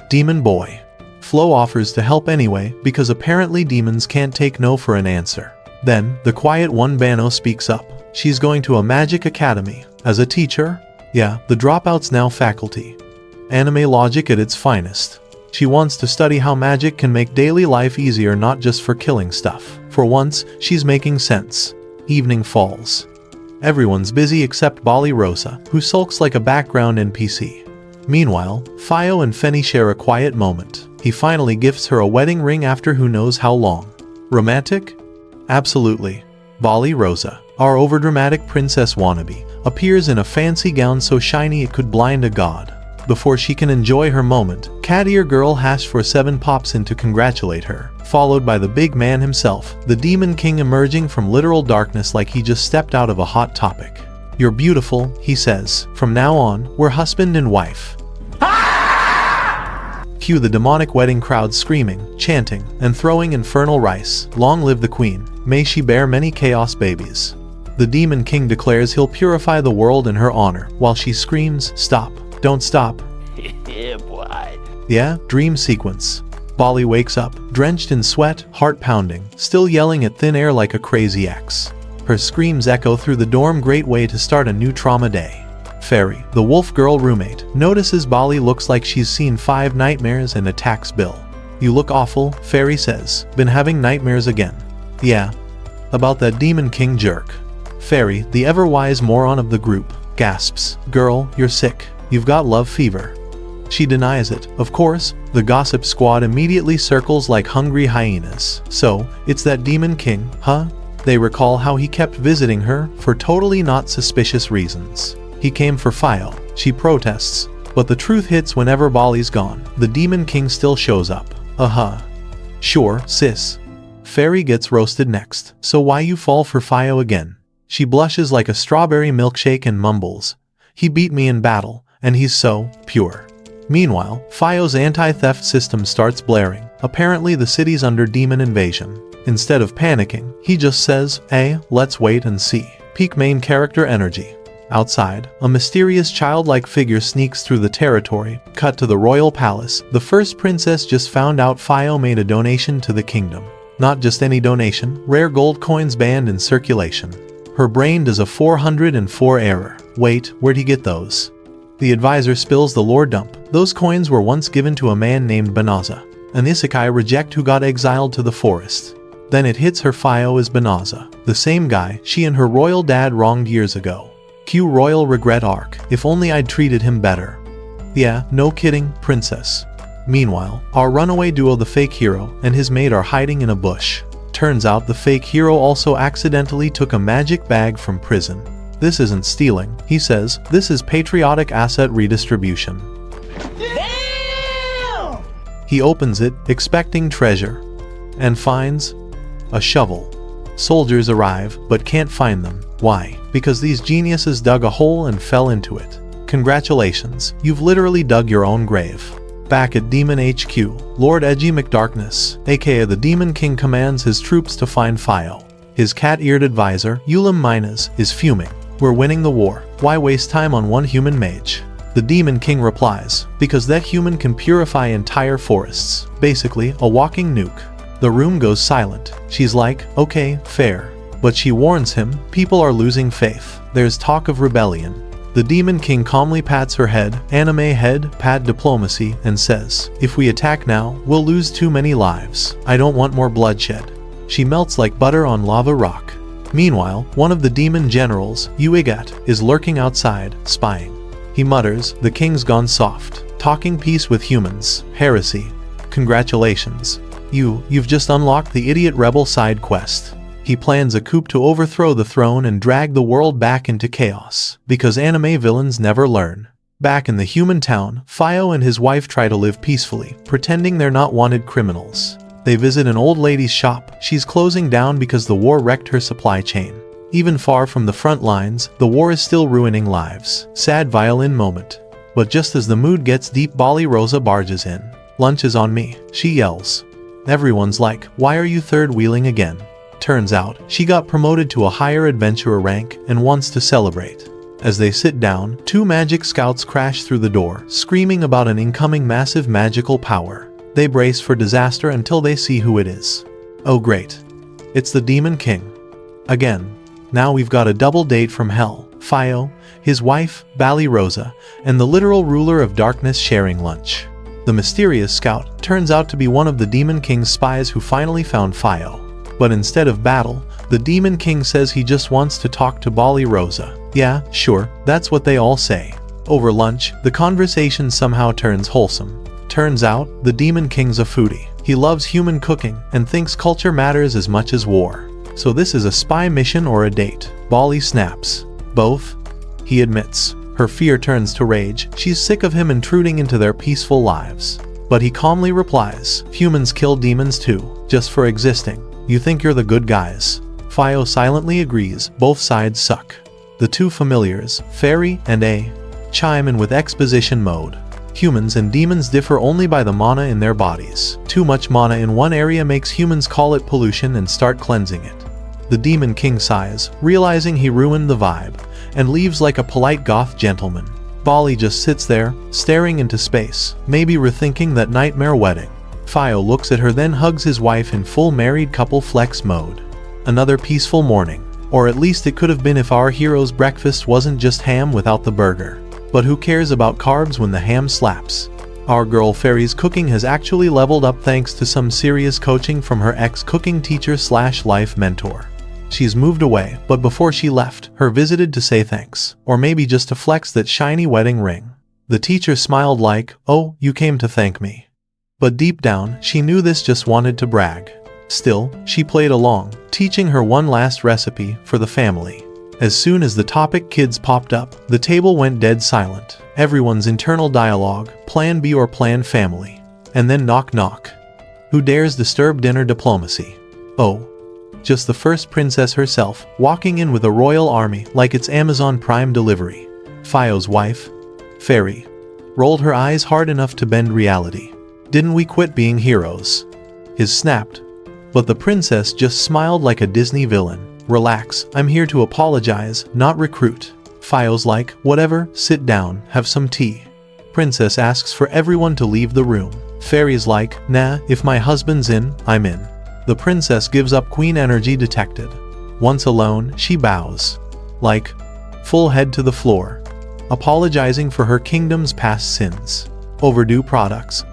Demon Boy. Flo offers to help anyway, because apparently demons can't take no for an answer. Then, the quiet one Bano speaks up. She's going to a magic academy. As a teacher? Yeah, the dropout's now faculty. Anime logic at its finest. She wants to study how magic can make daily life easier, not just for killing stuff. For once, she's making sense. Evening falls. Everyone's busy except Bali Rosa, who sulks like a background NPC. Meanwhile, Fio and Fenny share a quiet moment. He finally gifts her a wedding ring after who knows how long. Romantic? Absolutely. Bali Rosa. our overdramatic princess wannabe, appears in a fancy gown so shiny it could blind a god. Before she can enjoy her moment, cat ear girl hash for 7 pops in to congratulate her, followed by the big man himself, the Demon King, emerging from literal darkness like he just stepped out of a hot topic. "You're beautiful," he says. "From now on, we're husband and wife." Cue the demonic wedding crowd screaming, chanting, and throwing infernal rice. Long live the queen. May she bear many chaos babies. The Demon King declares he'll purify the world in her honor, while she screams, "Stop. Don't stop." Yeah, boy. Yeah, dream sequence. Bali wakes up, drenched in sweat, heart pounding, still yelling at thin air like a crazy ex. Her screams echo through the dorm. Great way to start a new trauma day. Fairy, the wolf girl roommate, notices Bali looks like she's seen 5 nightmares and attacks Bill. "You look awful," Fairy says. "Been having nightmares again?" "Yeah. About that Demon King jerk." Fairy, the ever-wise moron of the group, gasps, "Girl, you're sick. You've got love fever." She denies it. Of course, the gossip squad immediately circles like hungry hyenas. "So, it's that Demon King, huh?" They recall how he kept visiting her for totally not suspicious reasons. "He came for Fio," she protests. But the truth hits whenever Bali's gone. The Demon King still shows up. Sure, sis. Fairy gets roasted next. "So why you fall for Fio again?" She blushes like a strawberry milkshake and mumbles, "He beat me in battle, and he's so pure." Meanwhile, Fio's anti-theft system starts blaring. Apparently the city's under demon invasion. Instead of panicking, he just says, let's wait and see." Peak main character energy. Outside, a mysterious childlike figure sneaks through the territory. Cut to the royal palace. The first princess just found out Fio made a donation to the kingdom. Not just any donation, rare gold coins banned in circulation. Her brain does a 404 error. Wait, where'd he get those? The advisor spills the lore dump. Those coins were once given to a man named Banaza, an isekai reject who got exiled to the forest. Then it hits her Fio is Banaza, the same guy she and her royal dad wronged years ago. Cue royal regret arc. "If only I'd treated him better." Yeah, no kidding, princess. Meanwhile, our runaway duo, the fake hero, and his mate are hiding in a bush. Turns out the fake hero also accidentally took a magic bag from prison. "This isn't stealing," he says. "This is patriotic asset redistribution." Damn! He opens it, expecting treasure, and finds a shovel. Soldiers arrive, but can't find them. Why? Because these geniuses dug a hole and fell into it. Congratulations, you've literally dug your own grave. Back at Demon HQ, Lord Edgy McDarkness, aka the Demon King, commands his troops to find Fio. His cat-eared advisor, Ulam Minas, is fuming. "We're winning the war. Why waste time on one human mage?" The Demon King replies, "Because that human can purify entire forests. Basically, a walking nuke." The room goes silent. She's like, "Okay, fair." But she warns him, people are losing faith. There's talk of rebellion. The Demon King calmly pats her head, anime head, pat diplomacy, and says, "If we attack now, we'll lose too many lives. I don't want more bloodshed." She melts like butter on lava rock. Meanwhile, one of the demon generals, Uigat, is lurking outside, spying. He mutters, "The king's gone soft. Talking peace with humans. Heresy. Congratulations. You've just unlocked the idiot rebel side quest." He plans a coup to overthrow the throne and drag the world back into chaos, because anime villains never learn. Back in the human town, Fio and his wife try to live peacefully, pretending they're not wanted criminals. They visit an old lady's shop. She's closing down because the war wrecked her supply chain. Even far from the front lines, the war is still ruining lives. Sad violin moment. But just as the mood gets deep, Bali Rosa barges in. "Lunch is on me," she yells. Everyone's like, "Why are you third-wheeling again?" Turns out, she got promoted to a higher adventurer rank and wants to celebrate. As they sit down, 2 magic scouts crash through the door, screaming about an incoming massive magical power. They brace for disaster until they see who it is. Oh great. It's the Demon King. Again. Now we've got a double date from hell. Fio, his wife, Bali Rosa, and the literal ruler of darkness sharing lunch. The mysterious scout turns out to be one of the Demon King's spies who finally found Fio. But instead of battle, the Demon King says he just wants to talk to Bali Rosa. Yeah, sure, that's what they all say. Over lunch, the conversation somehow turns wholesome. Turns out, the Demon King's a foodie. He loves human cooking and thinks culture matters as much as war. So this is a spy mission or a date? Bali snaps. Both, he admits. Her fear turns to rage. She's sick of him intruding into their peaceful lives. But he calmly replies, humans kill demons too, just for existing. You think you're the good guys. Fio silently agrees, both sides suck. The two familiars, Fairy and A, chime in with exposition mode. Humans and demons differ only by the mana in their bodies. Too much mana in one area makes humans call it pollution and start cleansing it. The Demon King sighs, realizing he ruined the vibe, and leaves like a polite goth gentleman. Bali just sits there, staring into space, maybe rethinking that nightmare wedding. Fio looks at her, then hugs his wife in full married couple flex mode. Another peaceful morning. Or at least it could have been if our hero's breakfast wasn't just ham without the burger. But who cares about carbs when the ham slaps? Our girl Fairy's cooking has actually leveled up thanks to some serious coaching from her ex-cooking teacher / life mentor. She's moved away, but before she left, her visited to say thanks, or maybe just to flex that shiny wedding ring. The teacher smiled like, "Oh, you came to thank me." But deep down, she knew this just wanted to brag. Still, she played along, teaching her one last recipe for the family. As soon as the topic kids popped up, the table went dead silent. Everyone's internal dialogue, plan B or plan family. And then knock knock. Who dares disturb dinner diplomacy? Oh. Just the first princess herself, walking in with a royal army like it's Amazon Prime delivery. Fio's wife, Fairy, rolled her eyes hard enough to bend reality. Didn't we quit being heroes? His snapped. But the princess just smiled like a Disney villain. Relax, I'm here to apologize, not recruit. Fio's like, whatever, sit down, have some tea. Princess asks for everyone to leave the room. Fairy's like, nah, if my husband's in, I'm in. The princess gives up queen energy detected. Once alone, she bows. Like, full head to the floor. Apologizing for her kingdom's past sins. Overdue products.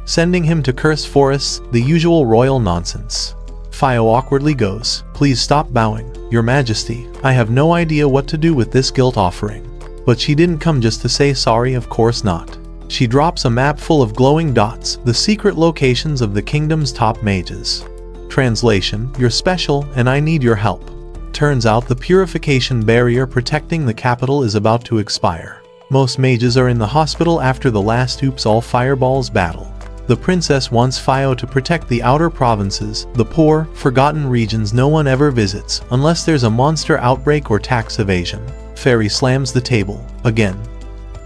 Sending him to cursed forests, the usual royal nonsense. Fio awkwardly goes, please stop bowing, your majesty, I have no idea what to do with this guilt offering. But she didn't come just to say sorry, of course not. She drops a map full of glowing dots, the secret locations of the kingdom's top mages. Translation, you're special and I need your help. Turns out the purification barrier protecting the capital is about to expire. Most mages are in the hospital after the last Oops All Fireballs battle. The princess wants Fio to protect the outer provinces, the poor, forgotten regions no one ever visits, unless there's a monster outbreak or tax evasion. Fairy slams the table, again.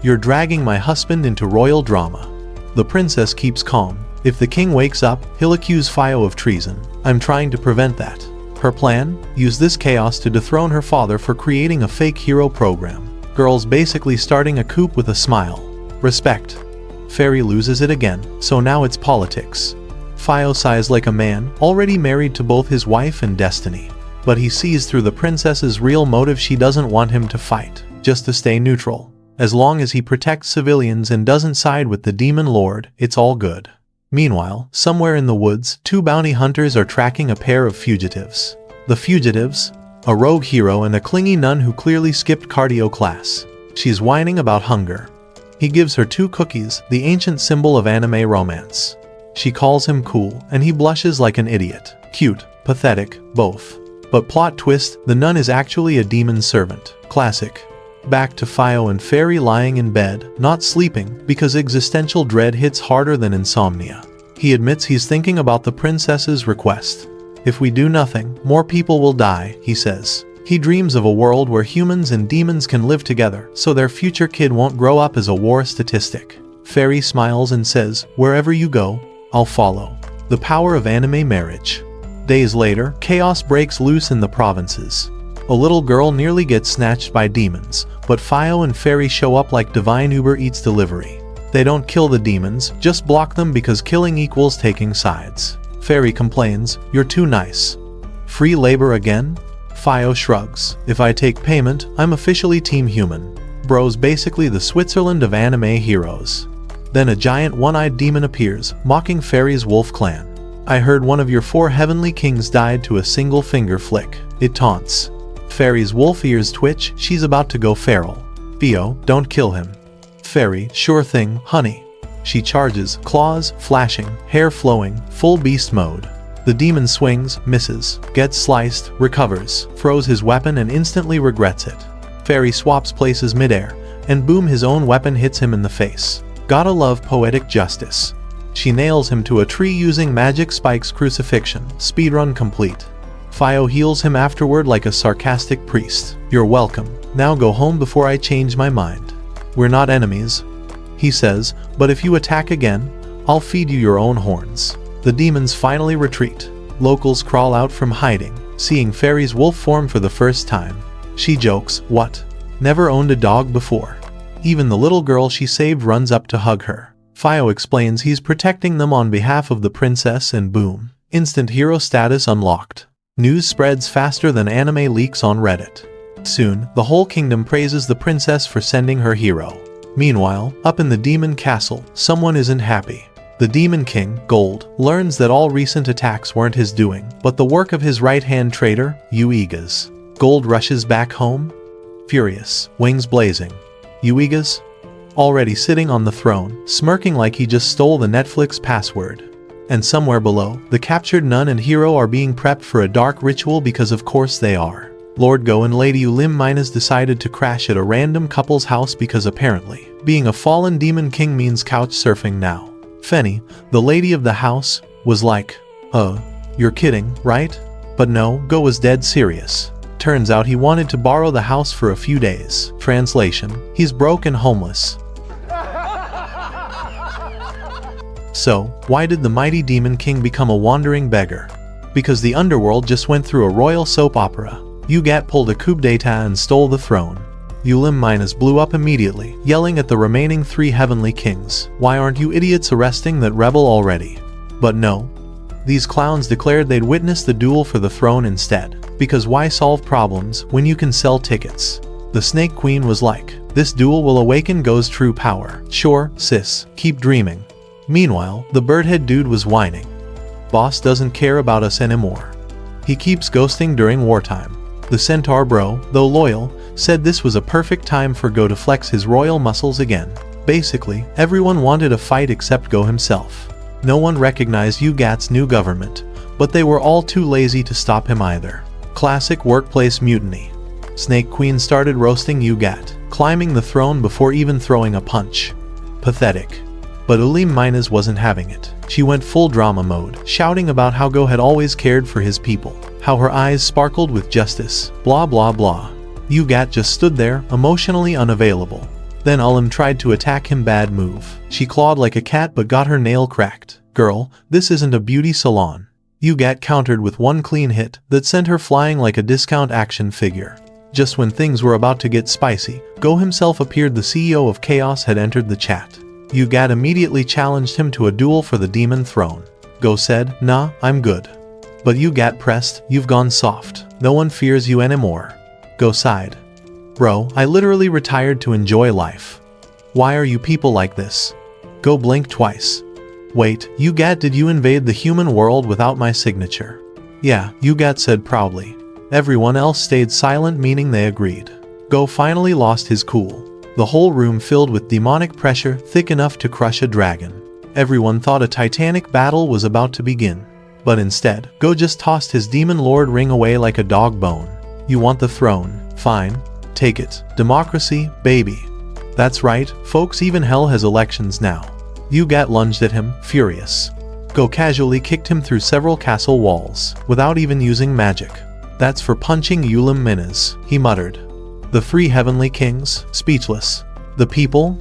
You're dragging my husband into royal drama. The princess keeps calm. If the king wakes up, he'll accuse Fio of treason. I'm trying to prevent that. Her plan? Use this chaos to dethrone her father for creating a fake hero program. Girls basically starting a coup with a smile. Respect. Fairy loses it again, so now it's politics. Fio sighs like a man, already married to both his wife and destiny. But he sees through the princess's real motive. She doesn't want him to fight, just to stay neutral. As long as he protects civilians and doesn't side with the demon lord, it's all good. Meanwhile, somewhere in the woods, two bounty hunters are tracking a pair of fugitives. The fugitives? A rogue hero and a clingy nun who clearly skipped cardio class. She's whining about hunger. He gives her 2 cookies, the ancient symbol of anime romance. She calls him cool, and he blushes like an idiot. Cute, pathetic, both. But plot twist, the nun is actually a demon servant. Classic. Back to Fio and Fairy lying in bed, not sleeping, because existential dread hits harder than insomnia. He admits he's thinking about the princess's request. If we do nothing, more people will die, he says. He dreams of a world where humans and demons can live together, so their future kid won't grow up as a war statistic. Fairy smiles and says, wherever you go, I'll follow. The power of anime marriage. Days later, chaos breaks loose in the provinces. A little girl nearly gets snatched by demons, but Fio and Fairy show up like divine Uber Eats delivery. They don't kill the demons, just block them because killing equals taking sides. Fairy complains, you're too nice. Free labor again? Fio shrugs, if I take payment, I'm officially Team Human. Bro's basically the Switzerland of anime heroes. Then a giant one-eyed demon appears, mocking Fairy's wolf clan. I heard one of your 4 heavenly kings died to a single finger flick, it taunts. Fairy's wolf ears twitch, she's about to go feral. Fio, don't kill him. Fairy, sure thing, honey. She charges, claws flashing, hair flowing, full beast mode. The demon swings, misses, gets sliced, recovers, throws his weapon and instantly regrets it. Fairy swaps places midair, and boom, his own weapon hits him in the face. Gotta love poetic justice. She nails him to a tree using magic spikes. Crucifixion. Speedrun complete. Fio heals him afterward like a sarcastic priest. You're welcome. Now go home before I change my mind. We're not enemies, he says, but if you attack again, I'll feed you your own horns. The demons finally retreat. Locals crawl out from hiding, seeing Fairy's wolf form for the first time. She jokes, what? Never owned a dog before. Even the little girl she saved runs up to hug her. Fio explains he's protecting them on behalf of the princess and boom. Instant hero status unlocked. News spreads faster than anime leaks on Reddit. Soon, the whole kingdom praises the princess for sending her hero. Meanwhile, up in the demon castle, someone isn't happy. The demon king, Gold, learns that all recent attacks weren't his doing, but the work of his right-hand traitor, Uigas. Gold rushes back home, furious, wings blazing. Uigas, already sitting on the throne, smirking like he just stole the Netflix password. And somewhere below, the captured nun and hero are being prepped for a dark ritual because of course they are. Lord Go and Lady Ulim decided to crash at a random couple's house because apparently, being a fallen demon king means couch surfing now. Fenny, the lady of the house, was like, you're kidding, right? But no, Go was dead serious. Turns out he wanted to borrow the house for a few days. Translation, he's broke and homeless. So, why did the mighty demon king become a wandering beggar? Because the underworld just went through a royal soap opera. Ugat pulled a coup d'etat and stole the throne. Ulim blew up immediately, yelling at the remaining 3 heavenly kings, why aren't you idiots arresting that rebel already? But no. These clowns declared they'd witness the duel for the throne instead, because why solve problems when you can sell tickets? The Snake Queen was like, this duel will awaken Go's true power. Sure, sis, keep dreaming. Meanwhile, the birdhead dude was whining. Boss doesn't care about us anymore. He keeps ghosting during wartime. The centaur bro, though loyal, said this was a perfect time for Go to flex his royal muscles again. Basically, everyone wanted a fight except Go himself. No one recognized Ugat's new government, but they were all too lazy to stop him either. Classic workplace mutiny. Snake Queen started roasting Ugat, climbing the throne before even throwing a punch. Pathetic. But Ulim wasn't having it. She went full drama mode, shouting about how Go had always cared for his people, how her eyes sparkled with justice, blah blah blah. Ugat just stood there, emotionally unavailable. Then Ulim tried to attack him. Bad move. She clawed like a cat but got her nail cracked. Girl, this isn't a beauty salon. Ugat countered with one clean hit that sent her flying like a discount action figure. Just when things were about to get spicy, Go himself appeared. The CEO of Chaos had entered the chat. Ugat immediately challenged him to a duel for the demon throne. Go said, nah, I'm good. But Ugat pressed, you've gone soft. No one fears you anymore. Go sighed. Bro, I literally retired to enjoy life. Why are you people like this? Go blinked twice. Wait, Ugat, did you invade the human world without my signature? Yeah, Ugat said proudly. Everyone else stayed silent, meaning they agreed. Go finally lost his cool. The whole room filled with demonic pressure thick enough to crush a dragon. Everyone thought a titanic battle was about to begin. But instead, Go just tossed his demon lord ring away like a dog bone. You want the throne? Fine. Take it. Democracy, baby. That's right, folks, even hell has elections now. Ugat lunged at him, furious. Go casually kicked him through several castle walls, without even using magic. That's for punching Ulim he muttered. The 3 heavenly kings, speechless. The people?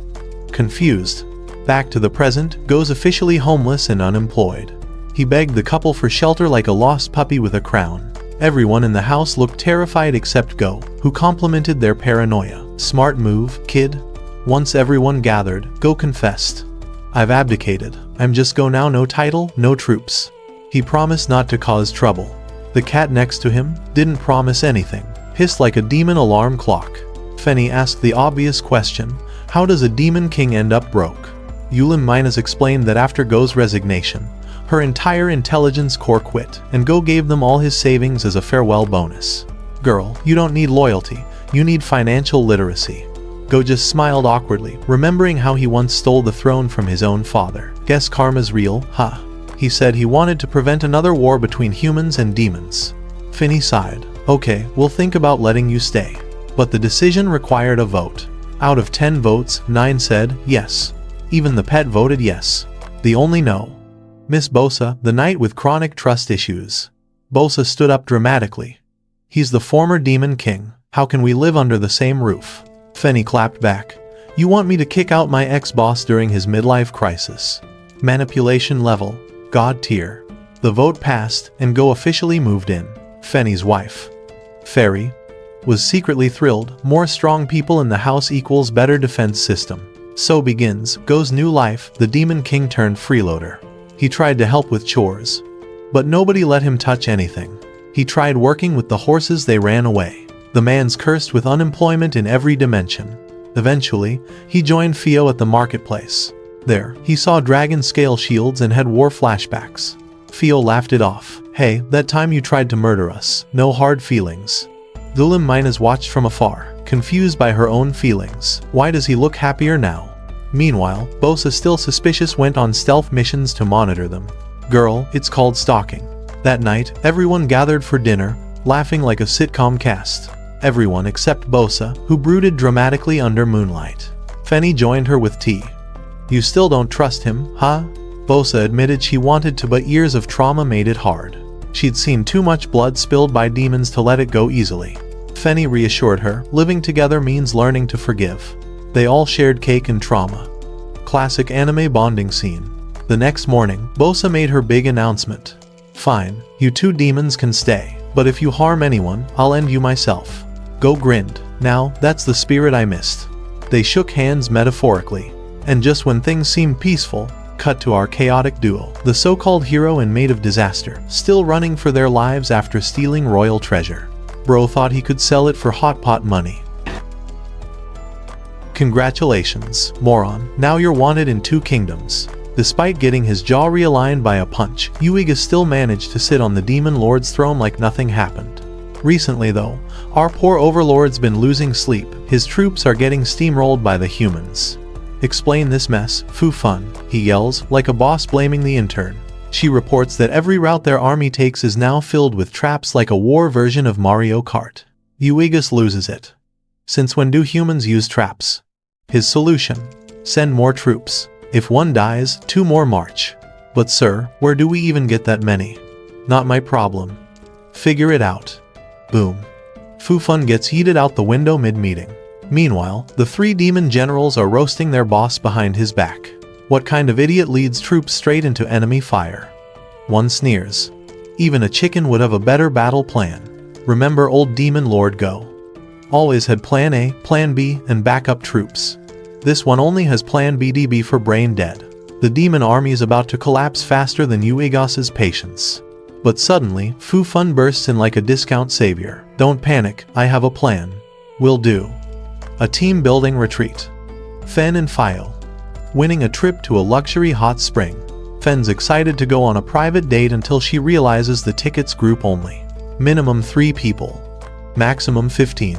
Confused. Back to the present, Go's officially homeless and unemployed. He begged the couple for shelter like a lost puppy with a crown. Everyone in the house looked terrified except Go, who complimented their paranoia. Smart move, kid. Once everyone gathered, Go confessed. I've abdicated. I'm just Go now, no title, no troops. He promised not to cause trouble. The cat next to him didn't promise anything, hissed like a demon alarm clock. Fenny asked the obvious question, how does a demon king end up broke? Ulim explained that after Go's resignation, her entire intelligence corps quit, and Go gave them all his savings as a farewell bonus. Girl, you don't need loyalty, you need financial literacy. Go just smiled awkwardly, remembering how he once stole the throne from his own father. Guess karma's real, huh? He said he wanted to prevent another war between humans and demons. Finny sighed. Okay, we'll think about letting you stay. But the decision required a vote. Out of 10 votes, 9 said yes. Even the pet voted yes. The only no. Miss Bosa, the knight with chronic trust issues. Bosa stood up dramatically. He's the former demon king. How can we live under the same roof? Fenny clapped back. You want me to kick out my ex-boss during his midlife crisis? Manipulation level, God tier. The vote passed, and Go officially moved in. Fenny's wife, Fairy, was secretly thrilled. More strong people in the house equals better defense system. So begins Go's new life. The demon king turned freeloader. He tried to help with chores, but nobody let him touch anything. He tried working with the horses, they ran away. The man's cursed with unemployment in every dimension. Eventually, he joined Fio at the marketplace. There, he saw dragon scale shields and had war flashbacks. Fio laughed it off. Hey, that time you tried to murder us. No hard feelings. Dulim Minas watched from afar, confused by her own feelings. Why does he look happier now? Meanwhile, Bosa, still suspicious, went on stealth missions to monitor them. Girl, it's called stalking. That night, everyone gathered for dinner, laughing like a sitcom cast. Everyone except Bosa, who brooded dramatically under moonlight. Fenny joined her with tea. You still don't trust him, huh? Bosa admitted she wanted to, but years of trauma made it hard. She'd seen too much blood spilled by demons to let it go easily. Fenny reassured her, living together means learning to forgive. They all shared cake and trauma. Classic anime bonding scene. The next morning, Bosa made her big announcement. Fine, you 2 demons can stay, but if you harm anyone, I'll end you myself. Go grinned. Now, that's the spirit I missed. They shook hands metaphorically. And just when things seemed peaceful, cut to our chaotic duo, the so-called hero and maid of disaster, still running for their lives after stealing royal treasure. Bro thought he could sell it for hot pot money. Congratulations, moron, now you're wanted in 2 kingdoms. Despite getting his jaw realigned by a punch, Yuiga still managed to sit on the demon lord's throne like nothing happened. Recently though, our poor overlord's been losing sleep. His troops are getting steamrolled by the humans. Explain this mess, Fu Fun, he yells, like a boss blaming the intern. She reports that every route their army takes is now filled with traps like a war version of Mario Kart. Yuigas loses it. Since when do humans use traps? His solution: send more troops. If one dies, 2 more march. But sir, where do we even get that many? Not my problem. Figure it out. Boom. Fu Fun gets heated out the window mid-meeting. Meanwhile, the 3 demon generals are roasting their boss behind his back. What kind of idiot leads troops straight into enemy fire? One sneers. Even a chicken would have a better battle plan. Remember old demon lord Go. Always had plan A, plan B, and backup troops. This one only has plan BDB for brain dead. The demon army is about to collapse faster than Yuigas's patience. But suddenly, Fu Fun bursts in like a discount savior. Don't panic, I have a plan. Will do. A team building retreat. Fen and Fio. Winning a trip to a luxury hot spring. Fen's excited to go on a private date until she realizes the ticket's group only. Minimum 3 people. Maximum 15.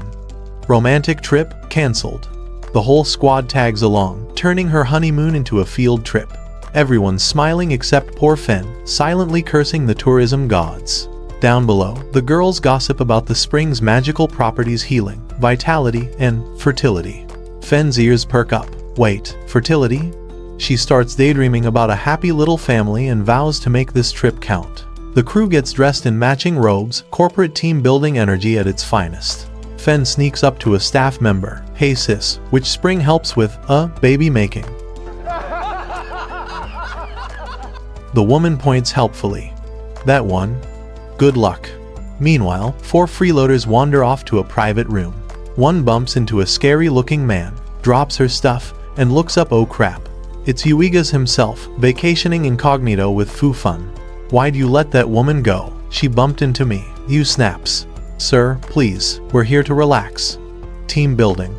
Romantic trip, cancelled. The whole squad tags along, turning her honeymoon into a field trip. Everyone's smiling except poor Fen, silently cursing the tourism gods. Down below, the girls gossip about the spring's magical properties: healing, vitality, and fertility. Fen's ears perk up. Wait, fertility? She starts daydreaming about a happy little family and vows to make this trip count. The crew gets dressed in matching robes, corporate team building energy at its finest. Fen sneaks up to a staff member. Hey sis, which spring helps with, baby making? The woman points helpfully. That one. Good luck. Meanwhile, 4 freeloaders wander off to a private room. One bumps into a scary-looking man, drops her stuff, and looks up. Oh crap. It's Yuigas himself, vacationing incognito with Fu Fun. Why'd you let that woman go? She bumped into me. You snaps. Sir, please, we're here to relax. Team building.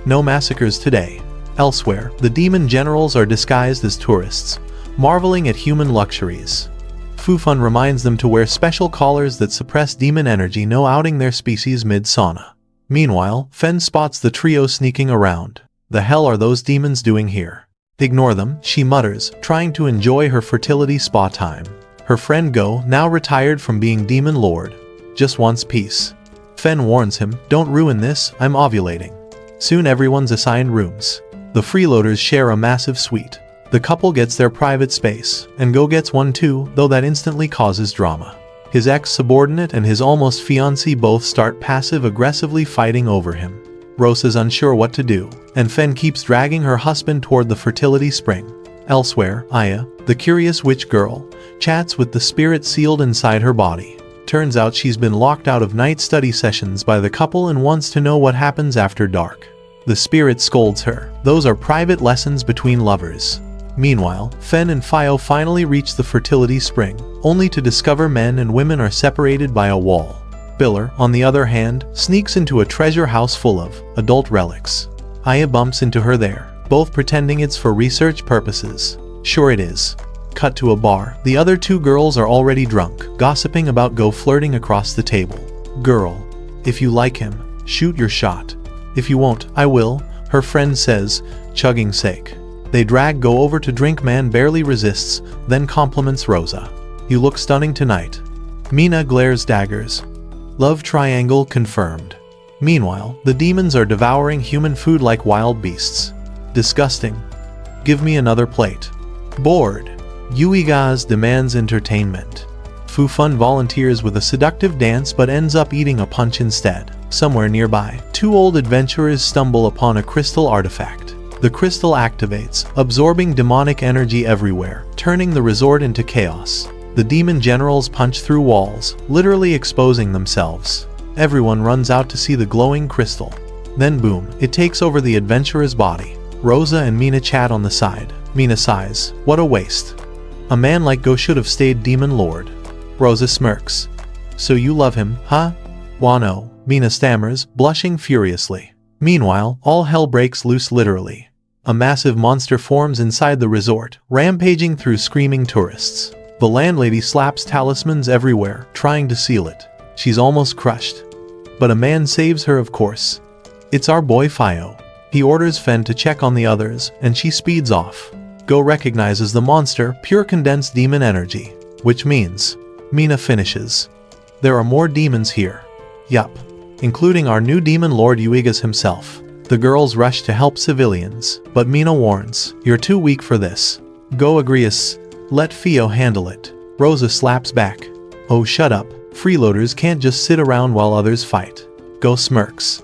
No massacres today. Elsewhere, the demon generals are disguised as tourists, marveling at human luxuries. Fu Fun reminds them to wear special collars that suppress demon energy, no outing their species mid-sauna. Meanwhile, Fen spots the trio sneaking around. The hell are those demons doing here? Ignore them, she mutters, trying to enjoy her fertility spa time. Her friend Go, now retired from being Demon Lord, just wants peace. Fen warns him, don't ruin this, I'm ovulating. Soon everyone's assigned rooms. The freeloaders share a massive suite. The couple gets their private space, and Go gets one too, though that instantly causes drama. His ex-subordinate and his almost fiancée both start passive-aggressively fighting over him. Rosa's unsure what to do, and Fen keeps dragging her husband toward the fertility spring. Elsewhere, Aya, the curious witch girl, chats with the spirit sealed inside her body. Turns out she's been locked out of night study sessions by the couple and wants to know what happens after dark. The spirit scolds her. Those are private lessons between lovers. Meanwhile, Fen and Fio finally reach the fertility spring, only to discover men and women are separated by a wall. Biller, on the other hand, sneaks into a treasure house full of adult relics. Aya bumps into her there, both pretending it's for research purposes. Sure it is. Cut to a bar. The other two girls are already drunk, gossiping about Go flirting across the table. Girl, if you like him, shoot your shot. If you won't, I will, her friend says, chugging sake. They drag Go over to drink. Man barely resists, then compliments Rosa. You look stunning tonight. Mina glares daggers. Love triangle confirmed. Meanwhile, the demons are devouring human food like wild beasts. Disgusting. Give me another plate. Bored. Yuigaz demands entertainment. Fufun volunteers with a seductive dance but ends up eating a punch instead. Somewhere nearby, two old adventurers stumble upon a crystal artifact. The crystal activates, absorbing demonic energy everywhere, turning the resort into chaos. The demon generals punch through walls, literally exposing themselves. Everyone runs out to see the glowing crystal. Then boom, it takes over the adventurer's body. Rosa and Mina chat on the side. Mina sighs, what a waste. A man like Go should have stayed Demon Lord. Rosa smirks. So you love him, huh? Wano, Mina stammers, blushing furiously. Meanwhile, all hell breaks loose literally. A massive monster forms inside the resort, rampaging through screaming tourists. The landlady slaps talismans everywhere, trying to seal it. She's almost crushed. But a man saves her, of course. It's our boy Fio. He orders Fen to check on the others, and she speeds off. Go recognizes the monster, pure condensed demon energy. Which means, Mina finishes. There are more demons here. Yup. Including our new demon lord Yuigas himself. The girls rush to help civilians, but Mina warns, you're too weak for this. Go agrees. Let Fio handle it. Rosa slaps back. Oh shut up, freeloaders can't just sit around while others fight. Go smirks.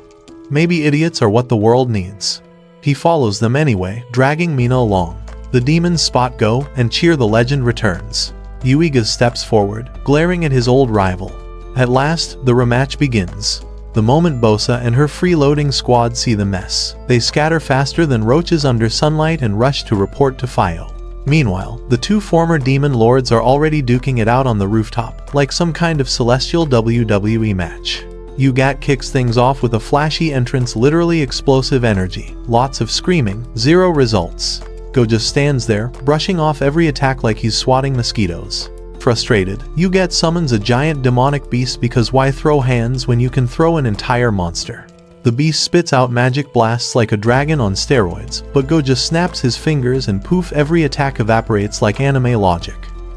Maybe idiots are what the world needs. He follows them anyway, dragging Mina along. The demons spot Go and cheer. The legend returns. Yuiga steps forward, glaring at his old rival. At last, the rematch begins. The moment Bosa and her freeloading squad see the mess, they scatter faster than roaches under sunlight and rush to report to Fio. Meanwhile, the two former demon lords are already duking it out on the rooftop, like some kind of celestial WWE match. Yugat kicks things off with a flashy entrance, literally explosive energy, lots of screaming, zero results. Go just stands there, brushing off every attack like he's swatting mosquitoes. Frustrated, Yugat summons a giant demonic beast because why throw hands when you can throw an entire monster? The beast spits out magic blasts like a dragon on steroids, but Go just snaps his fingers and poof, every attack evaporates like anime logic.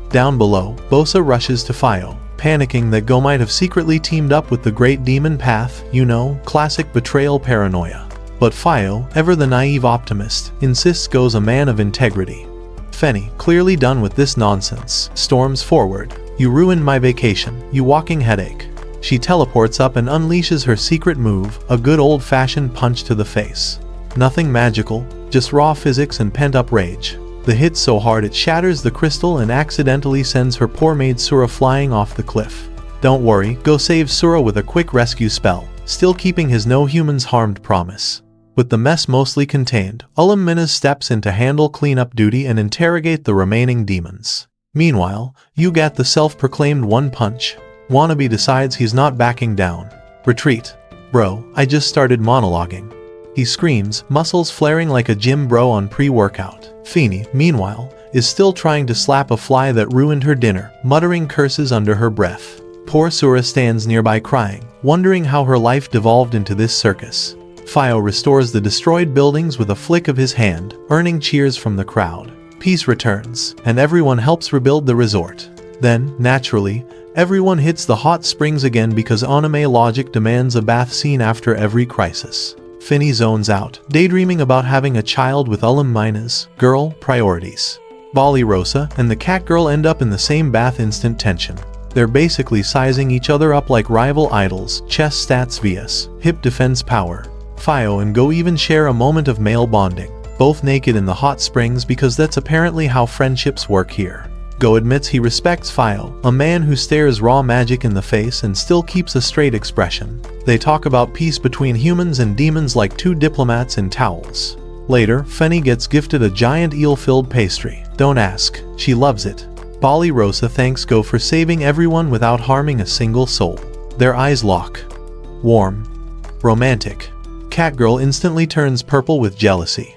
Down below, Bosa rushes to Fio, panicking that Go might have secretly teamed up with the Great Demon Path, you know, classic betrayal paranoia. But Fio, ever the naive optimist, insists Go's a man of integrity. Fenny, clearly done with this nonsense, storms forward. You ruined my vacation, you walking headache. She teleports up and unleashes her secret move, a good old-fashioned punch to the face. Nothing magical, just raw physics and pent-up rage. The hit's so hard it shatters the crystal and accidentally sends her poor maid Sura flying off the cliff. Don't worry, Go saves Sura with a quick rescue spell, still keeping his no humans harmed promise. With the mess mostly contained, Ulam Minas steps in to handle cleanup duty and interrogate the remaining demons. Meanwhile, Yugat, the self-proclaimed one-punch wannabe, decides he's not backing down. Retreat. Bro, I just started monologuing. He screams, muscles flaring like a gym bro on pre-workout. Feeny, meanwhile, is still trying to slap a fly that ruined her dinner, muttering curses under her breath. Poor Sura stands nearby crying, wondering how her life devolved into this circus. Fio restores the destroyed buildings with a flick of his hand, earning cheers from the crowd. Peace returns, and everyone helps rebuild the resort. Then, naturally, everyone hits the hot springs again because anime logic demands a bath scene after every crisis. Finny zones out, daydreaming about having a child with Mina's girl priorities. Bali Rosa and the cat girl end up in the same bath, instant tension. They're basically sizing each other up like rival idols, chest stats vs. hip defense power. Fio and Go even share a moment of male bonding, both naked in the hot springs because that's apparently how friendships work here. Go admits he respects Fio, a man who stares raw magic in the face and still keeps a straight expression. They talk about peace between humans and demons like two diplomats in towels. Later, Fenny gets gifted a giant eel-filled pastry. Don't ask, she loves it. Bali Rosa thanks Go for saving everyone without harming a single soul. Their eyes lock. Warm. Romantic. Catgirl instantly turns purple with jealousy.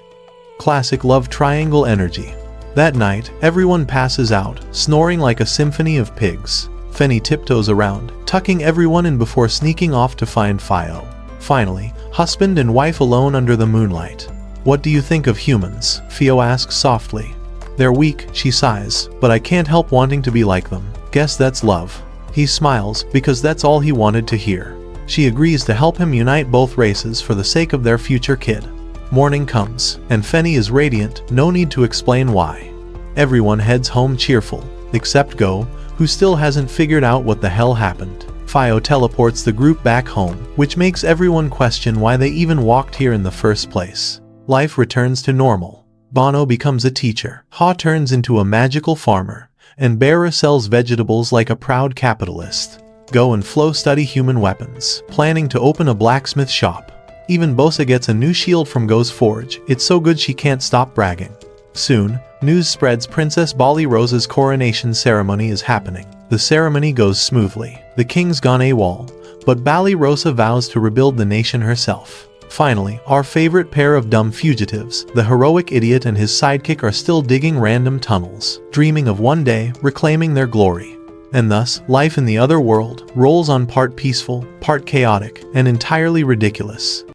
Classic love triangle energy. That night, everyone passes out, snoring like a symphony of pigs. Fenny tiptoes around, tucking everyone in before sneaking off to find Fio. Finally, husband and wife alone under the moonlight. What do you think of humans? Fio asks softly. They're weak, she sighs, but I can't help wanting to be like them. Guess that's love. He smiles, because that's all he wanted to hear. She agrees to help him unite both races for the sake of their future kid. Morning comes, and Fenny is radiant, no need to explain why. Everyone heads home cheerful, except Go, who still hasn't figured out what the hell happened. Fio teleports the group back home, which makes everyone question why they even walked here in the first place. Life returns to normal. Bono becomes a teacher, Ha turns into a magical farmer, and Bera sells vegetables like a proud capitalist. Go and Flo study human weapons, planning to open a blacksmith shop. Even Bosa gets a new shield from Go's forge, it's so good she can't stop bragging. Soon, news spreads Princess Bali Rosa's coronation ceremony is happening. The ceremony goes smoothly. The king's gone AWOL, but Bali Rosa vows to rebuild the nation herself. Finally, our favorite pair of dumb fugitives, the heroic idiot and his sidekick, are still digging random tunnels, dreaming of one day reclaiming their glory. And thus, life in the other world rolls on, part peaceful, part chaotic, and entirely ridiculous.